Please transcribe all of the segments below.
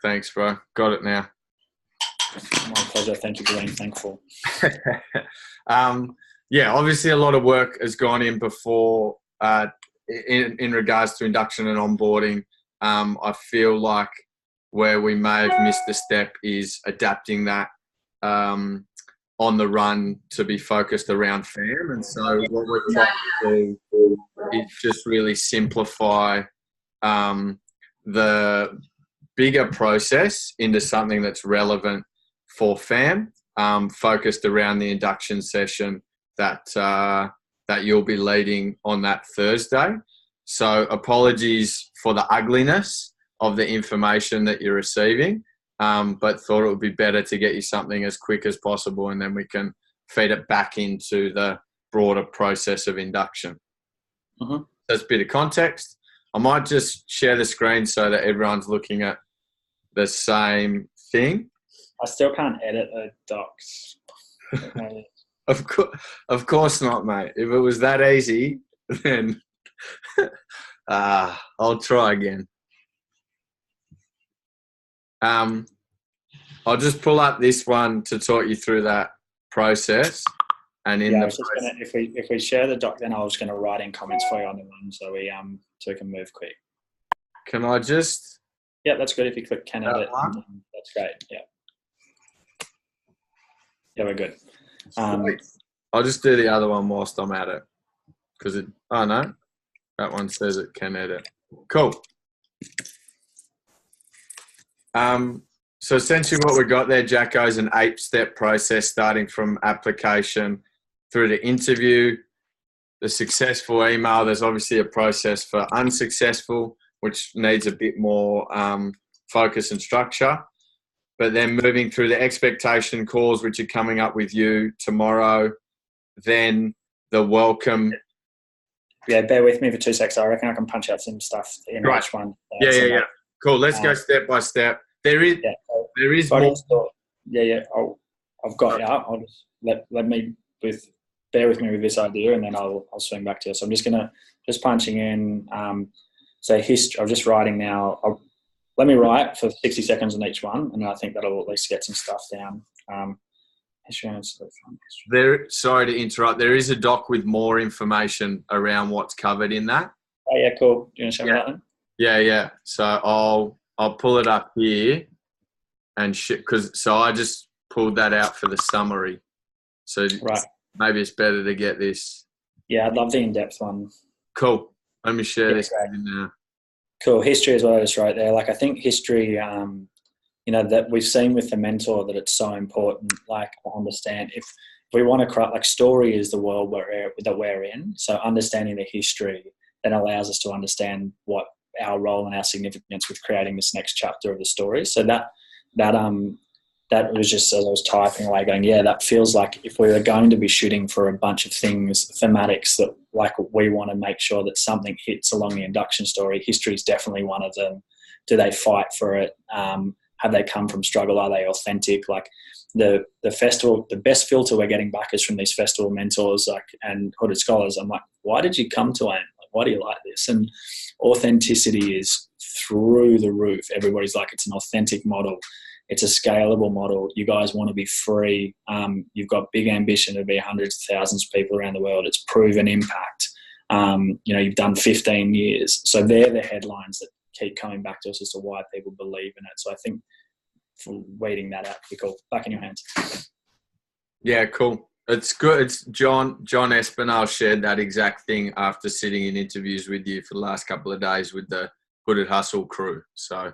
Thanks, bro. Got it now. My pleasure. Thank you for being thankful. Yeah, obviously a lot of work has gone in before in regards to induction and onboarding. I feel like where we may have missed a step is adapting that on the run to be focused around FAM. And so what we're trying to do is just really simplify the bigger process into something that's relevant for FAM, focused around the induction session that you'll be leading on that Thursday. So apologies for the ugliness of the information that you're receiving, but thought it would be better to get you something as quick as possible, and then we can feed it back into the broader process of induction. Mm-hmm. That's a bit of context. I might just share the screen so that everyone's looking at the same thing. I still can't edit the docs. Of course not, mate. If it was that easy, then I'll try again. I'll just pull up this one to talk you through that process. And if we share the doc, then I was going to write in comments for you on the one so we can move quick. Can I just? Yeah, that's good. If you click can edit, that's great. Yeah. Yeah, we're good. I'll just do the other one whilst I'm at it, because oh no, that one says it can edit. Cool. So essentially what we got there, Jacko, is an 8-step process starting from application through to interview, the successful email. There's obviously a process for unsuccessful, which needs a bit more focus and structure. But then moving through the expectation calls, which are coming up with you tomorrow, then the welcome. Yeah, bear with me for 2 seconds. I reckon I can punch out some stuff in each one. Yeah. Cool. Let's go step by step. There is more. Yeah. I've got it up. I'll just bear with me with this idea, and then I'll swing back to you. So I'm just punching in. So history. I'm just writing now. Let me write for 60 seconds on each one, and I think that'll at least get some stuff down. Sorry to interrupt. There is a doc with more information around what's covered in that. Oh yeah, cool. Do you want to show me that then? Yeah. So I'll pull it up here and so I just pulled that out for the summary. So right. Maybe it's better to get this. Yeah, I'd love the in-depth one. Cool. Let me share this now. Cool. History as well, I just wrote there. Like, I think history, that we've seen with the mentor that it's so important, like, to understand if we want to create, like, story is the world that we're in. So understanding the history then allows us to understand what our role and our significance with creating this next chapter of the story. So that was just, as I was typing away, going, yeah, that feels like if we were going to be shooting for a bunch of things, thematics that, like, we want to make sure that something hits along the induction story. History is definitely one of them. Do they fight for it? Have they come from struggle? Are they authentic? Like, the festival, the best filter we're getting back is from these festival mentors, like, and hooded scholars. I'm like, why did you come to AIM? Like, why do you like this? And authenticity is through the roof. Everybody's like, it's an authentic model. It's a scalable model. You guys want to be free. You've got big ambition to be hundreds of thousands of people around the world. It's proven impact. You've done 15 years. So they're the headlines that keep coming back to us as to why people believe in it. So I think for weeding that out, pretty cool. Back in your hands. Yeah, cool. It's good. It's John Espinal shared that exact thing after sitting in interviews with you for the last couple of days with the Hooded Hustle crew. So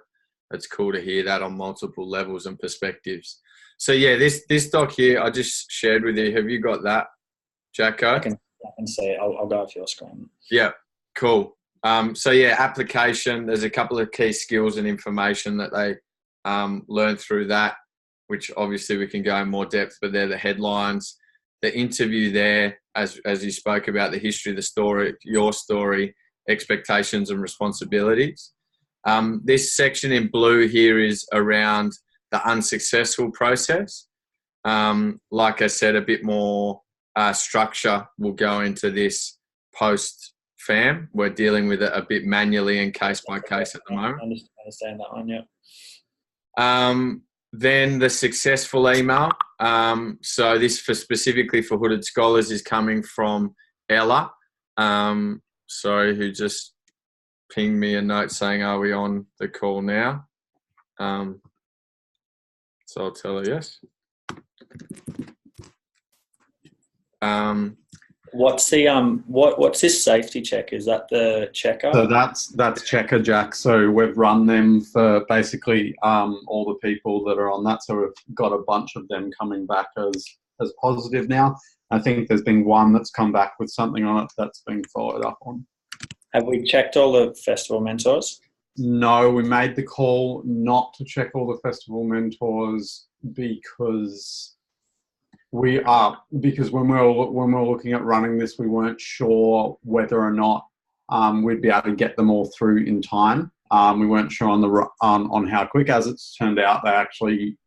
it's cool to hear that on multiple levels and perspectives. So yeah, this doc here I just shared with you. Have you got that, Jacko? I can see it. I'll go off your screen. Yeah, cool. So yeah, application. There's a couple of key skills and information that they learn through that, which obviously we can go in more depth, but they're the headlines. The interview there, as you spoke about, the history, the story, your story, expectations and responsibilities. This section in blue here is around the unsuccessful process. Like I said, a bit more structure will go into this post-FAM. We're dealing with it a bit manually and case by case at the moment. I understand that one, yeah. Then the successful email. So this specifically for Hooded Scholars is coming from Ella. Who just pinged me a note saying, "Are we on the call now?" So I'll tell her yes. What's the what's this safety check? Is that the checker? So that's Checker, Jack. So we've run them for basically all the people that are on that. So we've got a bunch of them coming back as positive now. I think there's been one that's come back with something on it that's been followed up on. Have we checked all the festival mentors? No, we made the call not to check all the festival mentors because when we were looking at running this, we weren't sure whether or not we'd be able to get them all through in time. We weren't sure on how quick. As it's turned out, they actually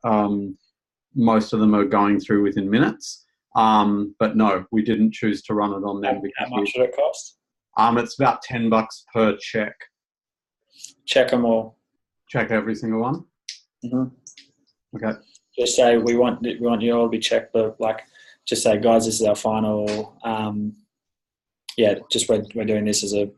most of them are going through within minutes. But no, we didn't choose to run it on them. How much did it cost? It's about $10 per check. Check them all. Check every single one. Mm-hmm. Okay. Just say we want you all to be checked, but just say, guys, this is our final. Just we're doing this as a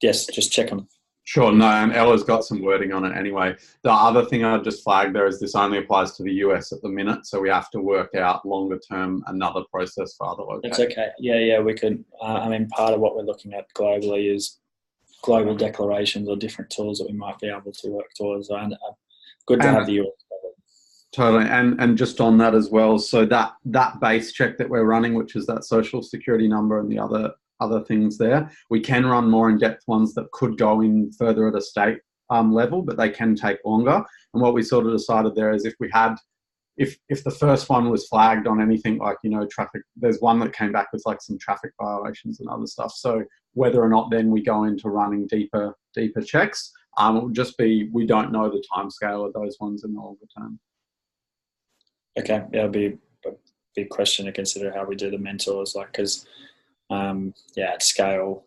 yes. Just check them. Sure. No, and Ella's got some wording on it anyway. The other thing I just flagged there is this only applies to the US at the minute, so we have to work out longer term another process for other locations. It's okay. Yeah, we could. Part of what we're looking at globally is global declarations or different tools that we might be able to work towards. And good to have the US. Totally, and just on that as well. So that base check that we're running, which is that social security number and the other things there, we can run more in-depth ones that could go in further at a state level, but they can take longer. And what we sort of decided there is if the first one was flagged on anything like, traffic, there's one that came back with like some traffic violations and other stuff. So whether or not then we go into running deeper checks, it will just be, we don't know the timescale of those ones in the longer term. Okay, it'll be a big question to consider how we do the mentors, because at scale.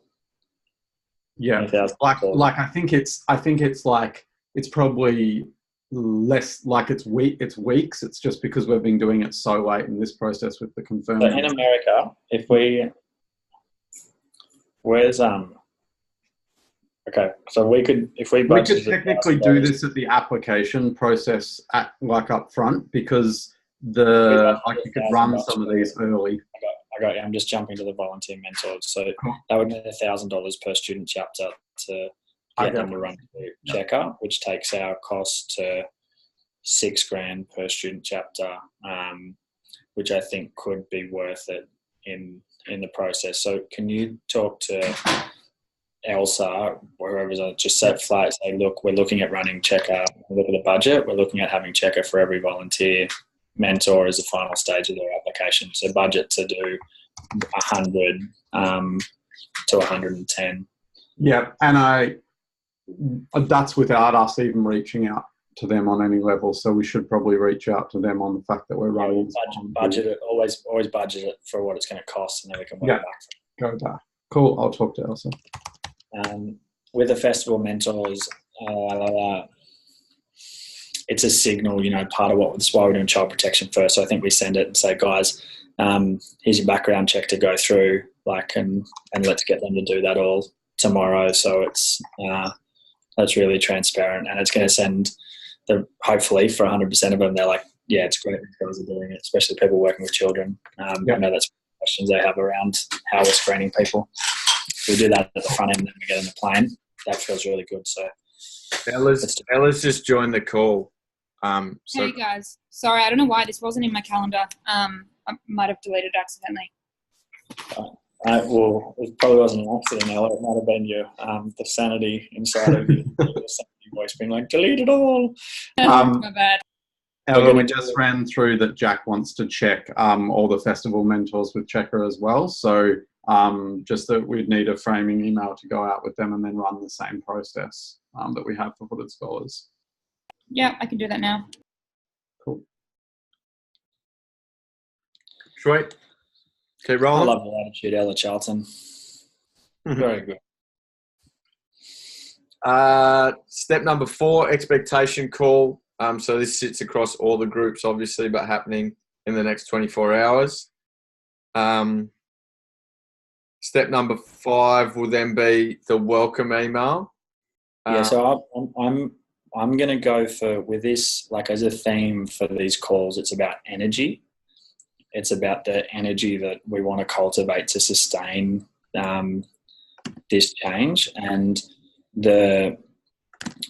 Yeah, I think it's like it's probably less like it's weeks. It's just because we've been doing it so late in this process with the confirming. So in America, we could technically do this at the application process up front because you could run some of these early. I got you. I'm just jumping to the volunteer mentors. So that would mean $1,000 per student chapter to get them to run the checker, which takes our cost to $6,000 per student chapter, which I think could be worth it in the process. So can you talk to Elsa, wherever's on, just set flat, say, look, we're looking at running checker. Look at the budget. We're looking at having checker for every volunteer mentor as the final stage of their application. So budget to do 100 to 110. Yeah, and that's without us even reaching out to them on any level. So we should probably reach out to them on the fact that we're running. Budget it. Always budget it for what it's going to cost, and then we can work back. Go back. Cool. I'll talk to Elsa. With the festival mentors, it's a signal, part of that's why we're doing child protection first. So I think we send it and say, guys, here's your background check to go through, and let's get them to do that all tomorrow. So it's that's really transparent, and it's going to send hopefully for 100% of them, they're like, yeah, it's great that girls are doing it, especially people working with children. I know that's questions they have around how we're screening people. We do that at the front end, and then we get in the plane. That feels really good. So Ella's just joined the call. Hey guys, sorry, I don't know why this wasn't in my calendar. I might have deleted it accidentally. Well, it probably wasn't an accident, Ella. It might have been the sanity inside of you, the sanity voice being like, delete it all. My bad. Ella, we just ran through that Jack wants to check all the festival mentors with Checker as well. So just that we'd need a framing email to go out with them and then run the same process that we have for Hooded Scholars. Yeah, I can do that now. Cool. Sweet. Keep rolling. I love the attitude, Ella Charlton. Very good. Step number 4, expectation call. So this sits across all the groups, obviously, but happening in the next 24 hours. Step number 5 will then be the welcome email. Yeah, so I'm going to go for, with this, like as a theme for these calls, it's about energy. It's about the energy that we want to cultivate to sustain this change. And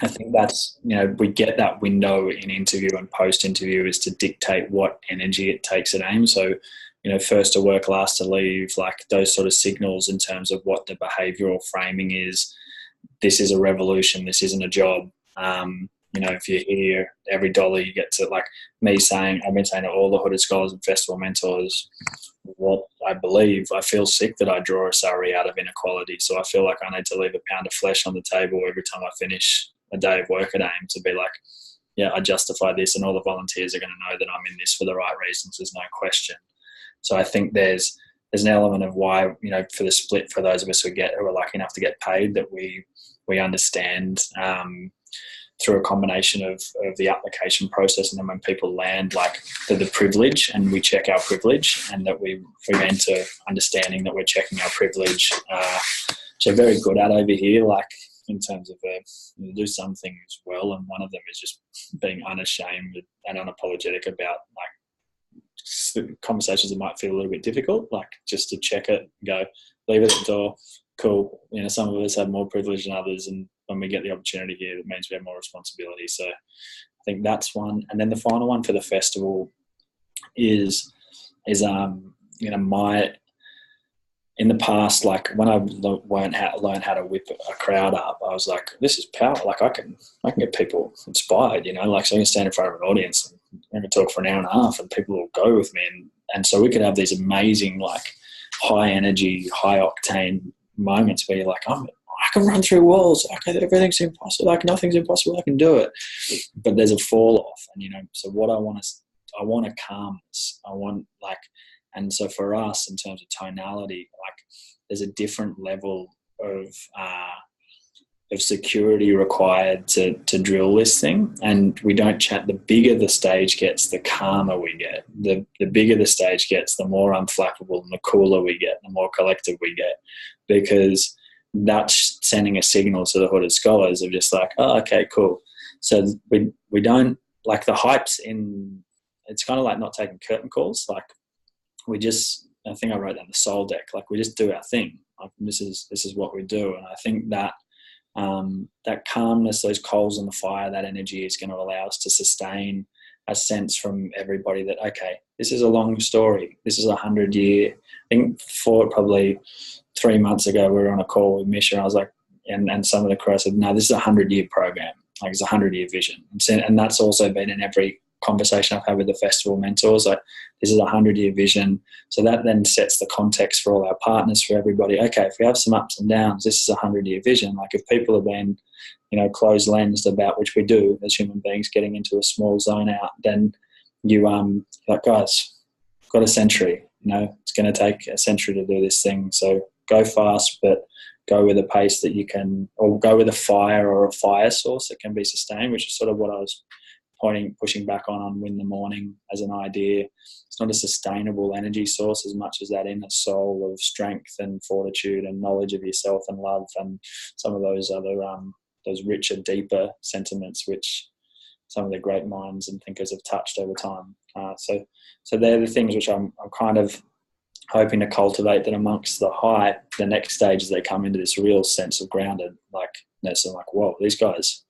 I think that's, we get that window in interview and post-interview is to dictate what energy it takes at AIM. So, first to work, last to leave, like those sort of signals in terms of what the behavioural framing is. This is a revolution. This isn't a job. If you're here, every dollar you get to, like me saying, I've been saying to all the Hooded Scholars and Festival mentors, what I believe, I feel sick that I draw a salary out of inequality. So I feel like I need to leave a pound of flesh on the table every time I finish a day of work at AIM to be like, yeah, I justify this, and all the volunteers are going to know that I'm in this for the right reasons. There's no question. So I think there's an element of why, for the split, for those of us who are lucky enough to get paid, that we understand through a combination of the application process, and then when people land, like the privilege, and we check our privilege, and that we enter understanding that we're checking our privilege, which are very good at over here, like in terms of do some things well, and one of them is just being unashamed and unapologetic about like conversations that might feel a little bit difficult, like just to check it, go, leave it at the door, cool. Some of us have more privilege than others, and when we get the opportunity here, it means we have more responsibility. So I think that's one. And then the final one for the festival is my, in the past, like when I learned how to whip a crowd up, I was like, this is power. Like I can get people inspired, like so I can stand in front of an audience and talk for an hour and a half and people will go with me. And so we could have these amazing, like high energy, high octane moments where you're like, I can run through walls. Okay, everything's impossible. Like nothing's impossible. I can do it. But there's a fall off. And, so what I want to calmness. And so for us in terms of tonality, like there's a different level of security required to drill this thing. And we don't chat. The bigger the stage gets, the calmer we get. The bigger the stage gets, the more unflappable and the cooler we get, the more collective we get, because that's sending a signal to the Hooded Scholars of just like, oh, okay, cool. So we don't, like the hype's in, it's kind of like not taking curtain calls. Like I think I wrote that in the soul deck, like we just do our thing. Like this is what we do. And I think that that calmness, those coals in the fire, that energy is going to allow us to sustain a sense from everybody that, okay, this is a long story. This is 100-year. I think probably 3 months ago, we were on a call with Misha, and I was like, and some of the crew said, no, this is a 100-year program. Like it's a 100-year vision. And that's also been in every conversation I've had with the festival mentors. Like this is a 100-year vision. So that then sets the context for all our partners, for everybody. Okay, if we have some ups and downs, this is a 100-year vision. Like if people have been, closed lensed about, which we do as human beings, getting into a small zone out, then you like, guys, got a century. It's going to take a century to do this thing. So go fast, but go with a pace that you can, or go with a fire or a fire source that can be sustained, which is sort of what I was pushing back on Win the Morning as an idea. It's not a sustainable energy source as much as that inner soul of strength and fortitude and knowledge of yourself and love and some of those other, those richer, deeper sentiments, which some of the great minds and thinkers have touched over time. So they're the things which I'm kind of hoping to cultivate, that amongst the hype, the next stage is they come into this real sense of grounded, like, so like, whoa, these guys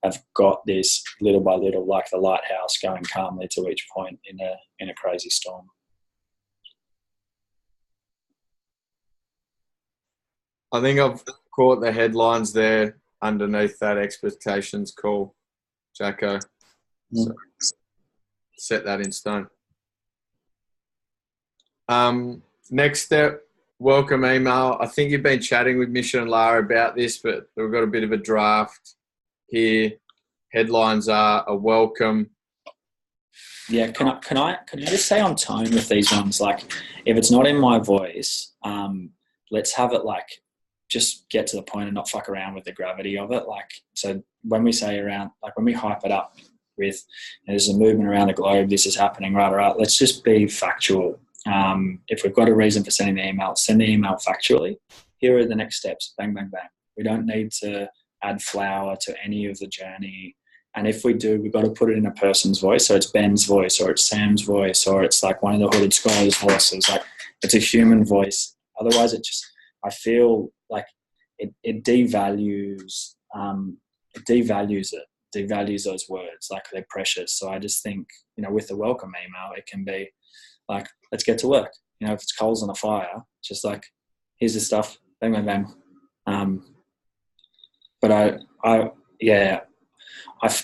have got this little by little, like the lighthouse, going calmly to each point in a crazy storm. I think I've caught the headlines there underneath that expectations call, Jacko. So set that in stone. Next step, welcome email. I think you've been chatting with Misha and Lara about this, but we've got a bit of a draft here. Headlines are a welcome. Yeah, can I just say on tone with these ones, like if it's not in my voice, let's have it like just get to the point and not fuck around with the gravity of it. Like, so when we say around, like when we hype it up, with, there's a movement around the globe, this is happening, right. Let's just be factual. If we've got a reason for sending the email, send the email factually. Here are the next steps. Bang, bang, bang. We don't need to add flower to any of the journey. And if we do, we've got to put it in a person's voice. So it's Ben's voice, or it's Sam's voice, or it's like one of the Hooded Scholars' voices. Like, it's a human voice. Otherwise, I feel like it devalues those words, like they're precious. So I just think, with the welcome email, it can be like, let's get to work. If it's coals on a fire, just like, here's the stuff, bang, bang, bang. But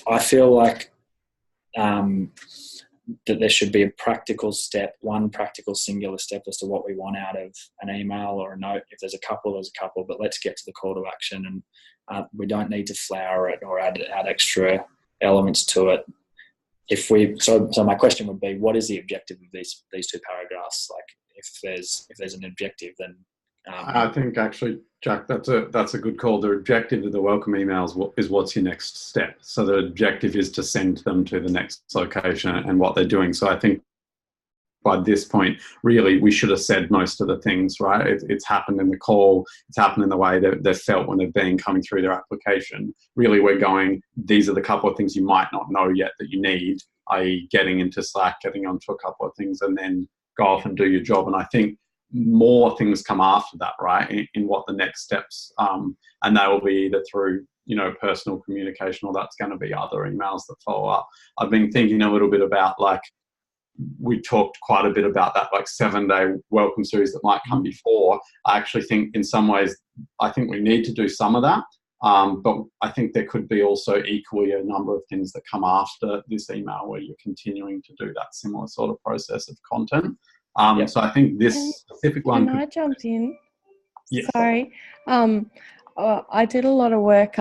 I feel like that there should be a practical step, one practical singular step as to what we want out of an email or a note. If there's a couple, but let's get to the call to action, and we don't need to flower it or add extra elements to it. So my question would be, what is the objective of these two paragraphs? Like, if there's an objective, then I think actually, Jack, that's a good call. The objective of the welcome emails is what's your next step. So the objective is to send them to the next location and what they're doing. So I think by this point, really, we should have said most of the things, right? It's happened in the call. It's happened in the way that they've felt when they've been coming through their application. Really, we're going, these are the couple of things you might not know yet that you need, i.e. getting into Slack, getting onto a couple of things, and then go off and do your job. And I think more things come after that, right, in what the next steps, and they will be either through personal communication, or that's going to be other emails that follow up. I've been thinking a little bit about, like, we talked quite a bit about that, like 7-day welcome series that might come before. I actually think in some ways, I think we need to do some of that, but I think there could be also equally a number of things that come after this email where you're continuing to do that similar sort of process of content. So I think this specific one. Can I jump in? Yes. Sorry. I did a lot of work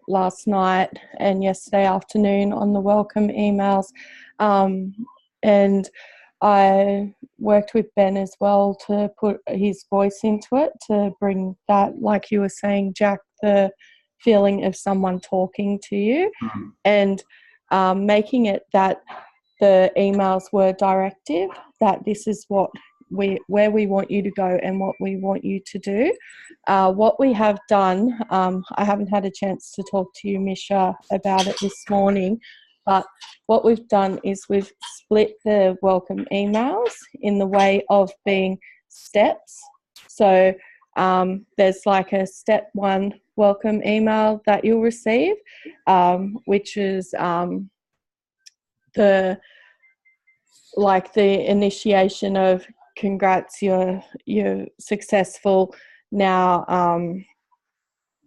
last night and yesterday afternoon on the welcome emails, and I worked with Ben as well to put his voice into it, to bring that, like you were saying, Jack, the feeling of someone talking to you, and making it that the emails were directive, that this is where we want you to go and what we want you to do. What we have done, I haven't had a chance to talk to you, Misha, about it this morning, but what we've done is we've split the welcome emails in the way of being steps. So there's like a step 1 welcome email that you'll receive, which is the initiation of, congrats, you're successful. Now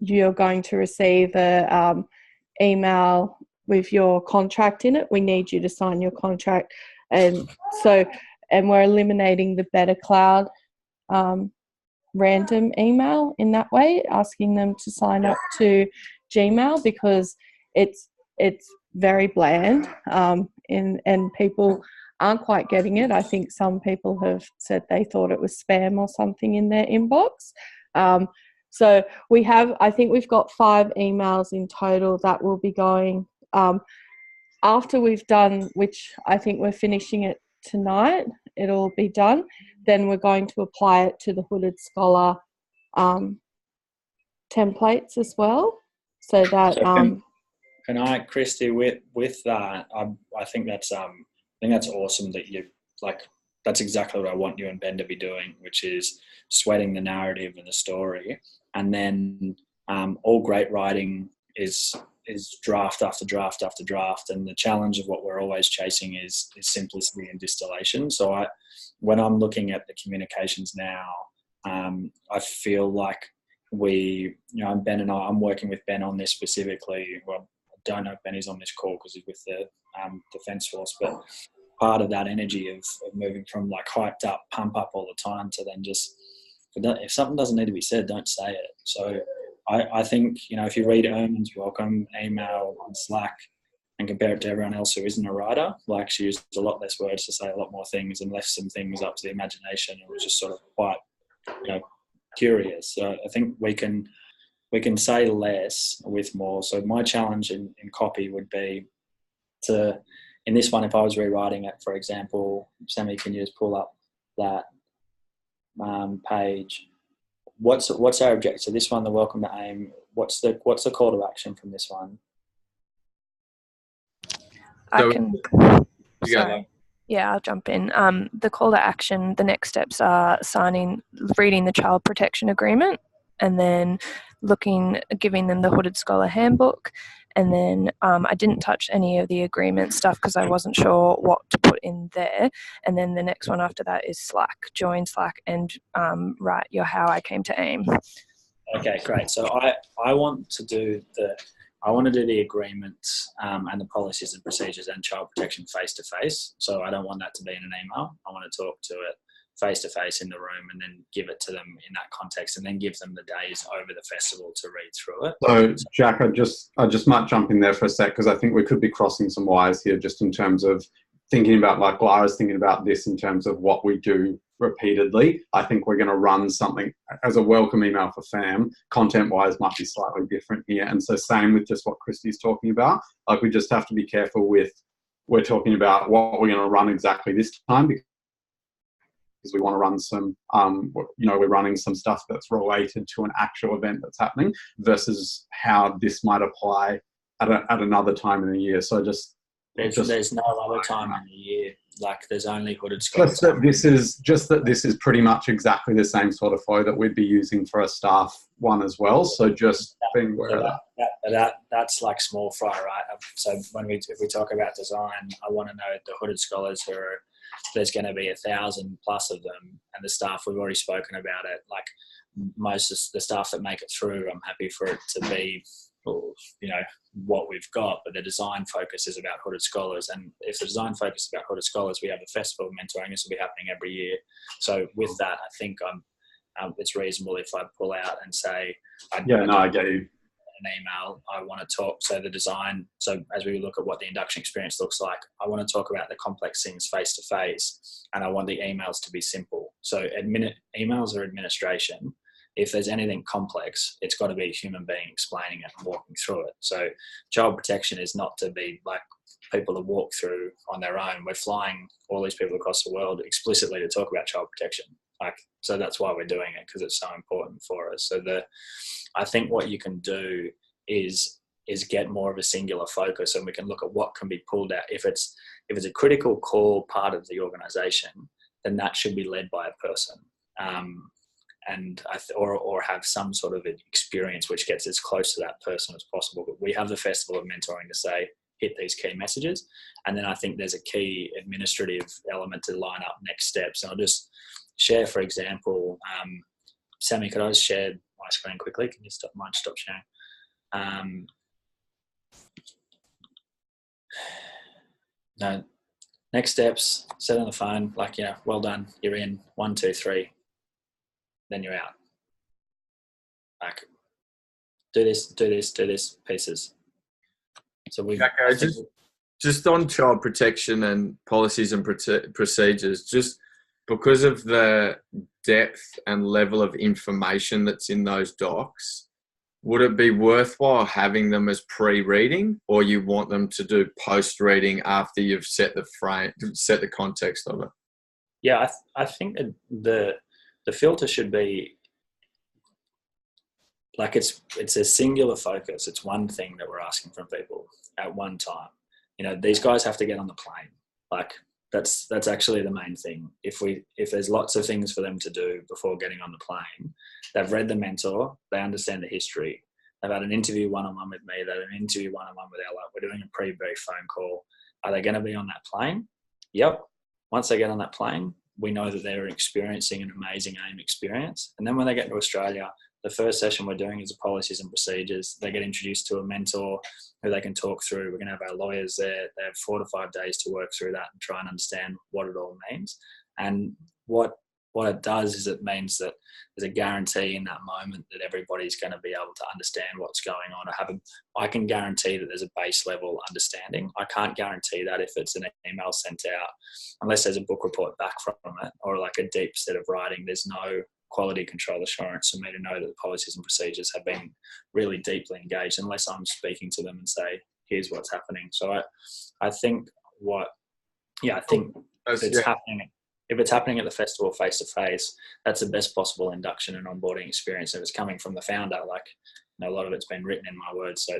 you're going to receive a email with your contract in it. We need you to sign your contract. And we're eliminating the Better Cloud random email in that way, asking them to sign up to Gmail, because it's very bland, and people aren't quite getting it. I think some people have said they thought it was spam or something in their inbox. So I think we've got 5 emails in total that will be going after we've done, which I think we're finishing it tonight. It'll be done. Then we're going to apply it to the Hooded Scholar templates as well. So that can I, Christy, with that, I think that's awesome that you, like, that's exactly what I want you and Ben to be doing, which is sweating the narrative and the story. And then all great writing is draft after draft after draft. And the challenge of what we're always chasing is simplicity and distillation. So when I'm looking at the communications now, I feel like Ben and I'm working with Ben on this specifically. Well, I don't know if Ben is on this call because he's with the Defence Force, but part of that energy of moving from like hyped up, pump up all the time to then just, if something doesn't need to be said, don't say it. So I think, if you read Ermin's welcome email on Slack and compare it to everyone else who isn't a writer, like, she used a lot less words to say a lot more things and left some things up to the imagination. It was just sort of quite, curious. So I think we can say less with more. So my challenge in copy would be, in this one, if I was rewriting it, for example, Sammy, can you just pull up that page? What's our objective? So this one, the welcome to AIM. What's the call to action from this one? I can. Sorry. Yeah, I'll jump in. The call to action, the next steps are reading the Child Protection Agreement, and then giving them the Hooded Scholar Handbook. And then I didn't touch any of the agreement stuff because I wasn't sure what to put in there. And then the next one after that is Slack. Join Slack and write your how I came to AIM. Okay, great. So I want to do the agreements and the policies and procedures and child protection face to face. So I don't want that to be in an email. I want to talk to it face to face in the room and then give it to them in that context, and then give them the days over the festival to read through it. So Jack, I just might jump in there for a sec, because I think we could be crossing some wires here, just in terms of thinking about, like Lara's thinking about this in terms of what we do repeatedly. I think we're going to run something as a welcome email for fam. Content wise might be slightly different here, and so same with just what Christy's talking about. Like, we just have to be careful with, we're talking about what we're going to run exactly this time, because we want to run some, we're running some stuff that's related to an actual event that's happening versus how this might apply at another time in the year. So there's no other time in the year. Like, there's only Hooded Scholars. Just that this is pretty much exactly the same sort of flow that we'd be using for a staff one as well. So just being aware of that. That's like small fry, right? So if we talk about design, I want to know the Hooded Scholars there's going to be 1,000 plus of them, and the staff, we've already spoken about it. Like, most of the staff that make it through, I'm happy for it to be, what we've got, but the design focus is about Hooded Scholars. And if the design focus is about Hooded Scholars, we have the festival of mentoring. This will be happening every year. So with that, I think it's reasonable if I pull out and say, I get you. An email, I want to talk. So the design, so as we look at what the induction experience looks like, I want to talk about the complex things face to face, and I want the emails to be simple. So emails are administration. If there's anything complex, it's got to be a human being explaining it and walking through it. So child protection is not to be like people to walk through on their own. We're flying all these people across the world explicitly to talk about child protection. So that's why we're doing it, because it's so important for us. So I think what you can do is get more of a singular focus, and we can look at what can be pulled out. If it's a critical core part of the organisation, then that should be led by a person, or have some sort of experience which gets as close to that person as possible. But we have the Festival of Mentoring to say, hit these key messages, and then I think there's a key administrative element to line up next steps. And I'll just share, for example, Sammy, could I just share my screen quickly? Can you stop sharing? No. Next steps, set on the phone, well done, you're in, 1, 2, 3, then you're out. Do this, pieces. So just on child protection and policies and procedures, just because of the depth and level of information that's in those docs, would it be worthwhile having them as pre-reading, or you want them to do post-reading after you've set the context of it? Yeah, I think the filter should be like it's a singular focus. It's one thing that we're asking from people at one time. These guys have to get on the plane. That's actually the main thing. If there's lots of things for them to do before getting on the plane, they've read the mentor, they understand the history, they've had an interview one-on-one with me, they've had an interview one-on-one with Ella, we're doing a pre-brief phone call. Are they going to be on that plane? Yep. Once they get on that plane, we know that they're experiencing an amazing AIM experience. And then when they get to Australia, the first session we're doing is the policies and procedures. They get introduced to a mentor who they can talk through. We're going to have our lawyers there. They have 4 to 5 days to work through that and try and understand what it all means. And what it does is it means that there's a guarantee in that moment that everybody's going to be able to understand what's going on. I can guarantee that there's a base level understanding. I can't guarantee that if it's an email sent out, unless there's a book report back from it or like a deep set of writing. There's no quality control assurance for me to know that the policies and procedures have been really deeply engaged, unless I'm speaking to them and say, here's what's happening. So I think I think if it's happening at the festival face to face, that's the best possible induction and onboarding experience. If it's coming from the founder, like, you know, a lot of it's been written in my words, so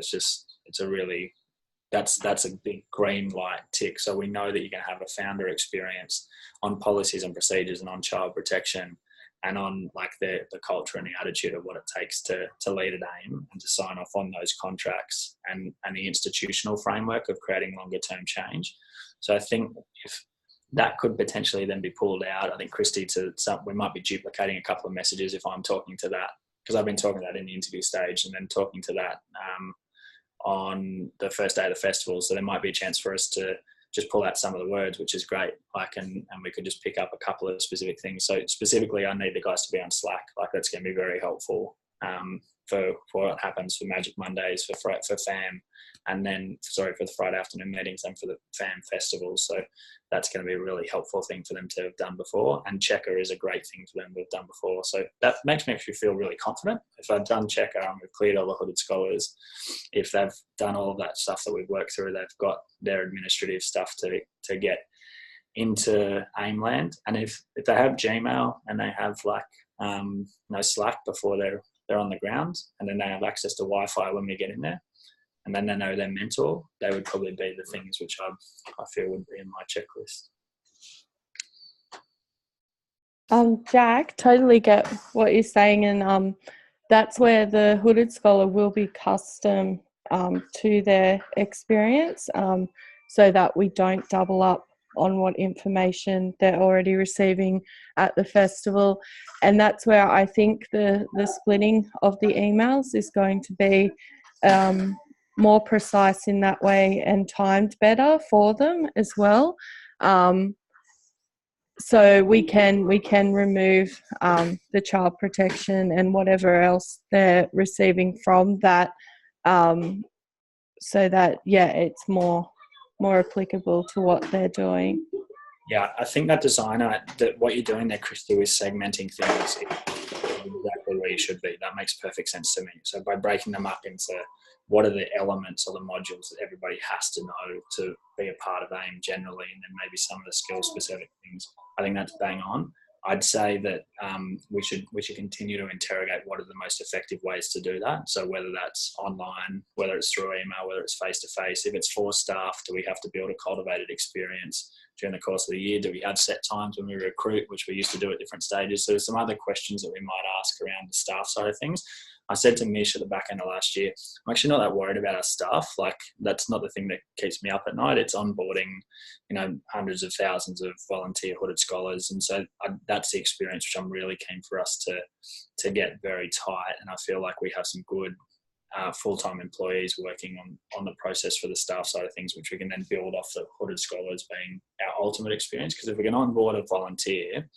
that's a big green light tick. So we know that you're going to have a founder experience on policies and procedures and on child protection and on like the culture and the attitude of what it takes to lead at AIM and to sign off on those contracts and the institutional framework of creating longer term change. So I think if that could potentially then be pulled out, I think Christy, we might be duplicating a couple of messages if I'm talking to that, because I've been talking to that in the interview stage and then talking to that on the first day of the festival. So there might be a chance for us to just pull out some of the words, which is great. Like, and we could just pick up a couple of specific things. So specifically, I need the guys to be on Slack. Like, that's going to be very helpful for what happens for Magic Mondays, for FAM, and then, for the Friday afternoon meetings and for the FAM festivals. So that's going to be a really helpful thing for them to have done before. And Checker is a great thing for them to have done before. So that makes me actually feel really confident. If I've done Checker and we've cleared all the hooded scholars, if they've done all of that stuff that we've worked through, they've got their administrative stuff to get into AIMland. And if they have Gmail and they have Slack before they're on the ground, and then they have access to Wi-Fi when we get in there, and then they know their mentor, they would probably be the things which I feel would be in my checklist. Jack, totally get what you're saying, and that's where the hooded scholar will be custom to their experience, so that we don't double up on what information they're already receiving at the festival. And that's where I think the splitting of the emails is going to be more precise in that way and timed better for them as well. So we can remove the child protection and whatever else they're receiving from that, so that it's more applicable to what they're doing. Yeah, I think that designer, what you're doing there, Christy, is segmenting things exactly where you should be. That makes perfect sense to me. So by breaking them up into what are the elements or the modules that everybody has to know to be a part of AIM generally, and then maybe some of the skill-specific things, I think that's bang on. I'd say that we should continue to interrogate what are the most effective ways to do that. So whether that's online, whether it's through email, whether it's face-to-face, if it's for staff, do we have to build a cultivated experience during the course of the year? Do we have set times when we recruit, which we used to do at different stages? So there's some other questions that we might ask around the staff side of things. I said to Mish at the back end of last year, I'm actually not that worried about our staff. Like, that's not the thing that keeps me up at night. It's onboarding, hundreds of thousands of volunteer hooded scholars. And so that's the experience which I'm really keen for us to get very tight. And I feel like we have some good full-time employees working on the process for the staff side of things, which we can then build off the hooded scholars being our ultimate experience. Because if we can onboard a volunteer,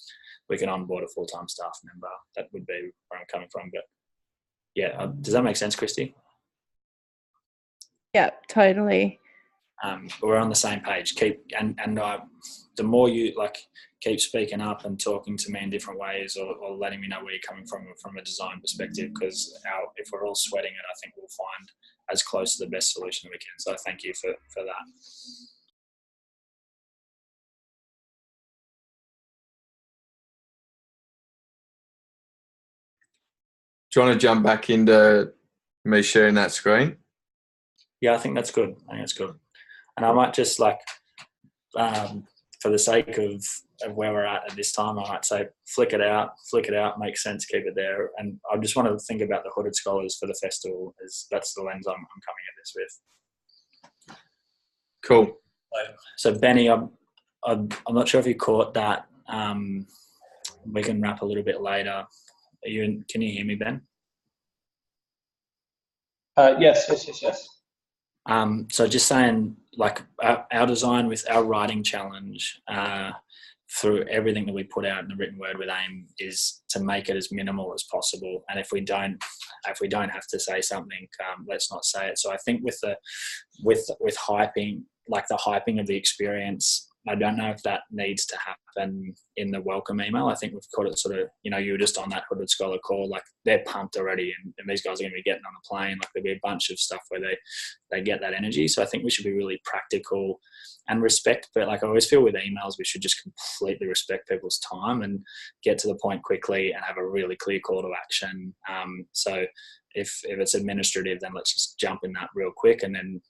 we can onboard a full-time staff member. That would be where I'm coming from. But yeah, does that make sense, Christy? Yeah, totally. We're on the same page. The more you keep speaking up and talking to me in different ways, or letting me know where you're coming from a design perspective, because if we're all sweating it, I think we'll find as close to the best solution we can. So thank you for that. Do you want to jump back into me sharing that screen? Yeah, I think that's good. And I might just for the sake of where we're at this time, I might say flick it out, makes sense, keep it there. And I just want to think about the hooded scholars for the festival, as that's the lens I'm coming at this with. Cool. So Benny, I'm not sure if you caught that. We can wrap a little bit later. Can you hear me, Ben? Yes. So just saying, our design with our writing challenge through everything that we put out in the written word with AIM is to make it as minimal as possible. And if we don't have to say something, let's not say it. So I think with hyping, the hyping of the experience, I don't know if that needs to happen in the welcome email. I think we've got it sort of, you were just on that Hooded Scholar call, like they're pumped already, and these guys are going to be getting on the plane. Like there'll be a bunch of stuff where they get that energy. So I think we should be really practical and respect, but like I always feel with emails, we should just completely respect people's time and get to the point quickly and have a really clear call to action. So if it's administrative, then let's just jump in that real quick. And then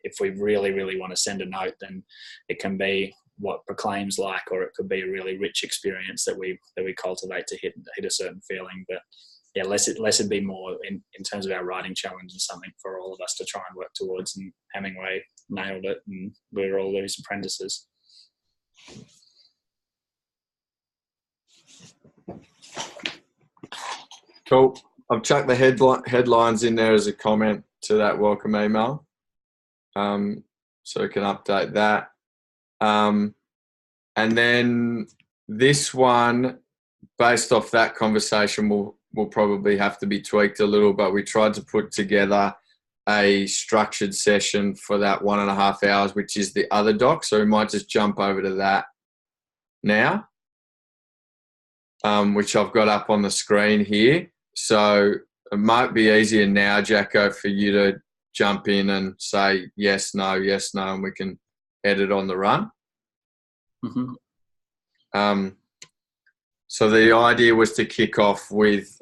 if we really, really want to send a note, then it can be what Proclaim's like, or it could be a really rich experience that we cultivate to hit a certain feeling. But yeah, less it be more in terms of our writing challenge and something for all of us to try and work towards. And Hemingway nailed it, and we're all his apprentices. Cool. I've chucked the headlines in there as a comment to that welcome email, so we can update that. And then this one, based off that conversation, will probably have to be tweaked a little, but we tried to put together a structured session for that 1.5 hours, which is the other doc. So we might just jump over to that now, which I've got up on the screen here. So it might be easier now, Jacko, for you to jump in and say yes, no, and we can edit on the run. Mm-hmm. So the idea was to kick off with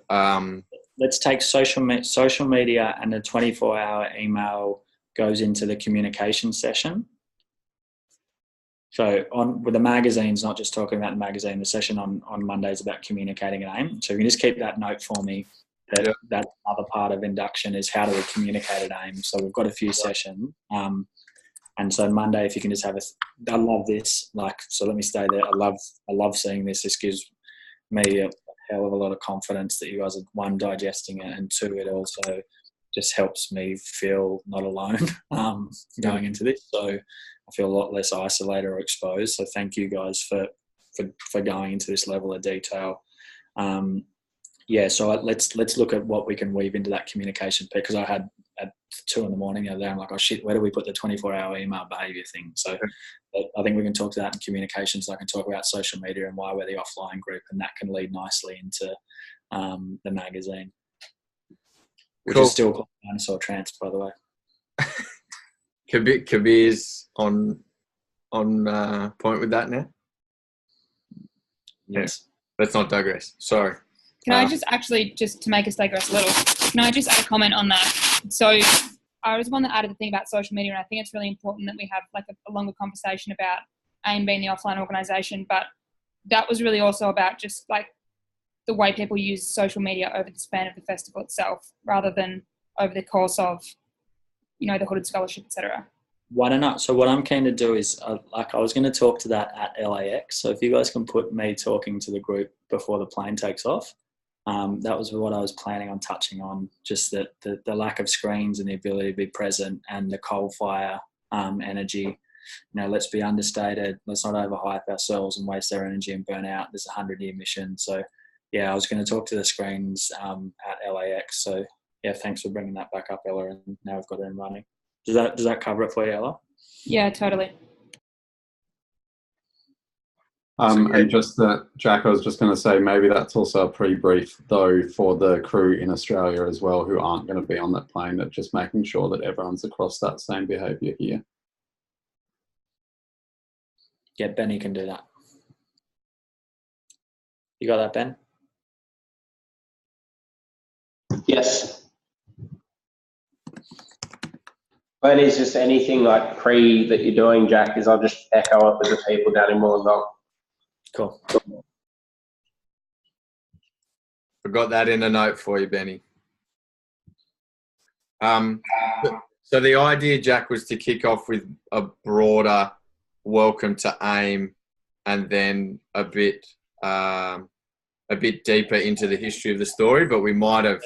let's take social media, and the 24-hour email goes into the communication session. So with the magazines, not just talking about the magazine, the session on Monday is about communicating an aim. So you can just keep that note for me. That other part of induction is how do we communicate an aim. So we've got a few sessions. And so Monday, if you can just have I love this. So let me stay there. I love seeing this. This gives me a hell of a lot of confidence that you guys are, one, digesting it, and two, it also just helps me feel not alone going into this. So I feel a lot less isolated or exposed. So thank you guys for going into this level of detail. So let's look at what we can weave into that communication piece, because I had at 2 a.m. the other day, I'm like, oh shit, where do we put the 24-hour email behavior thing? So I think we can talk to that in communications. I can talk about social media and why we're the offline group, and that can lead nicely into the magazine, which is still called Dinosaur Trance, by the way. Kabir's on point with that now. Yes. Let's not digress. Sorry. Can I just to make us digress a little, can I just add a comment on that? So I was the one that added the thing about social media, and I think it's really important that we have like a longer conversation about AIM being the offline organisation, but that was really also about just like the way people use social media over the span of the festival itself, rather than over the course of, the Hooded Scholarship, etc. Why don't I? So what I'm keen to do is, I was going to talk to that at LAX. So if you guys can put me talking to the group before the plane takes off, that was what I was planning on touching on, just the lack of screens and the ability to be present, and the coal fire energy. Let's be understated. Let's not overhype ourselves and waste our energy and burn out. There's a 100-year mission. So yeah, I was going to talk to the screens at LAX. So yeah, thanks for bringing that back up, Ella. And now we've got it in running. Does that cover it for you, Ella? Yeah, totally. And just that, Jack, I was just going to say, maybe that's also a pre-brief, though, for the crew in Australia as well, who aren't going to be on that plane, that just making sure that everyone's across that same behaviour here. Yeah, Benny can do that. You got that, Ben? Yes. But is just anything like pre that you're doing, Jack, is I'll just echo it with the people down in Wollongong. Cool. I've got that in a note for you, Benny. So the idea, Jack, was to kick off with a broader welcome to AIM, and then a bit deeper into the history of the story, but we might have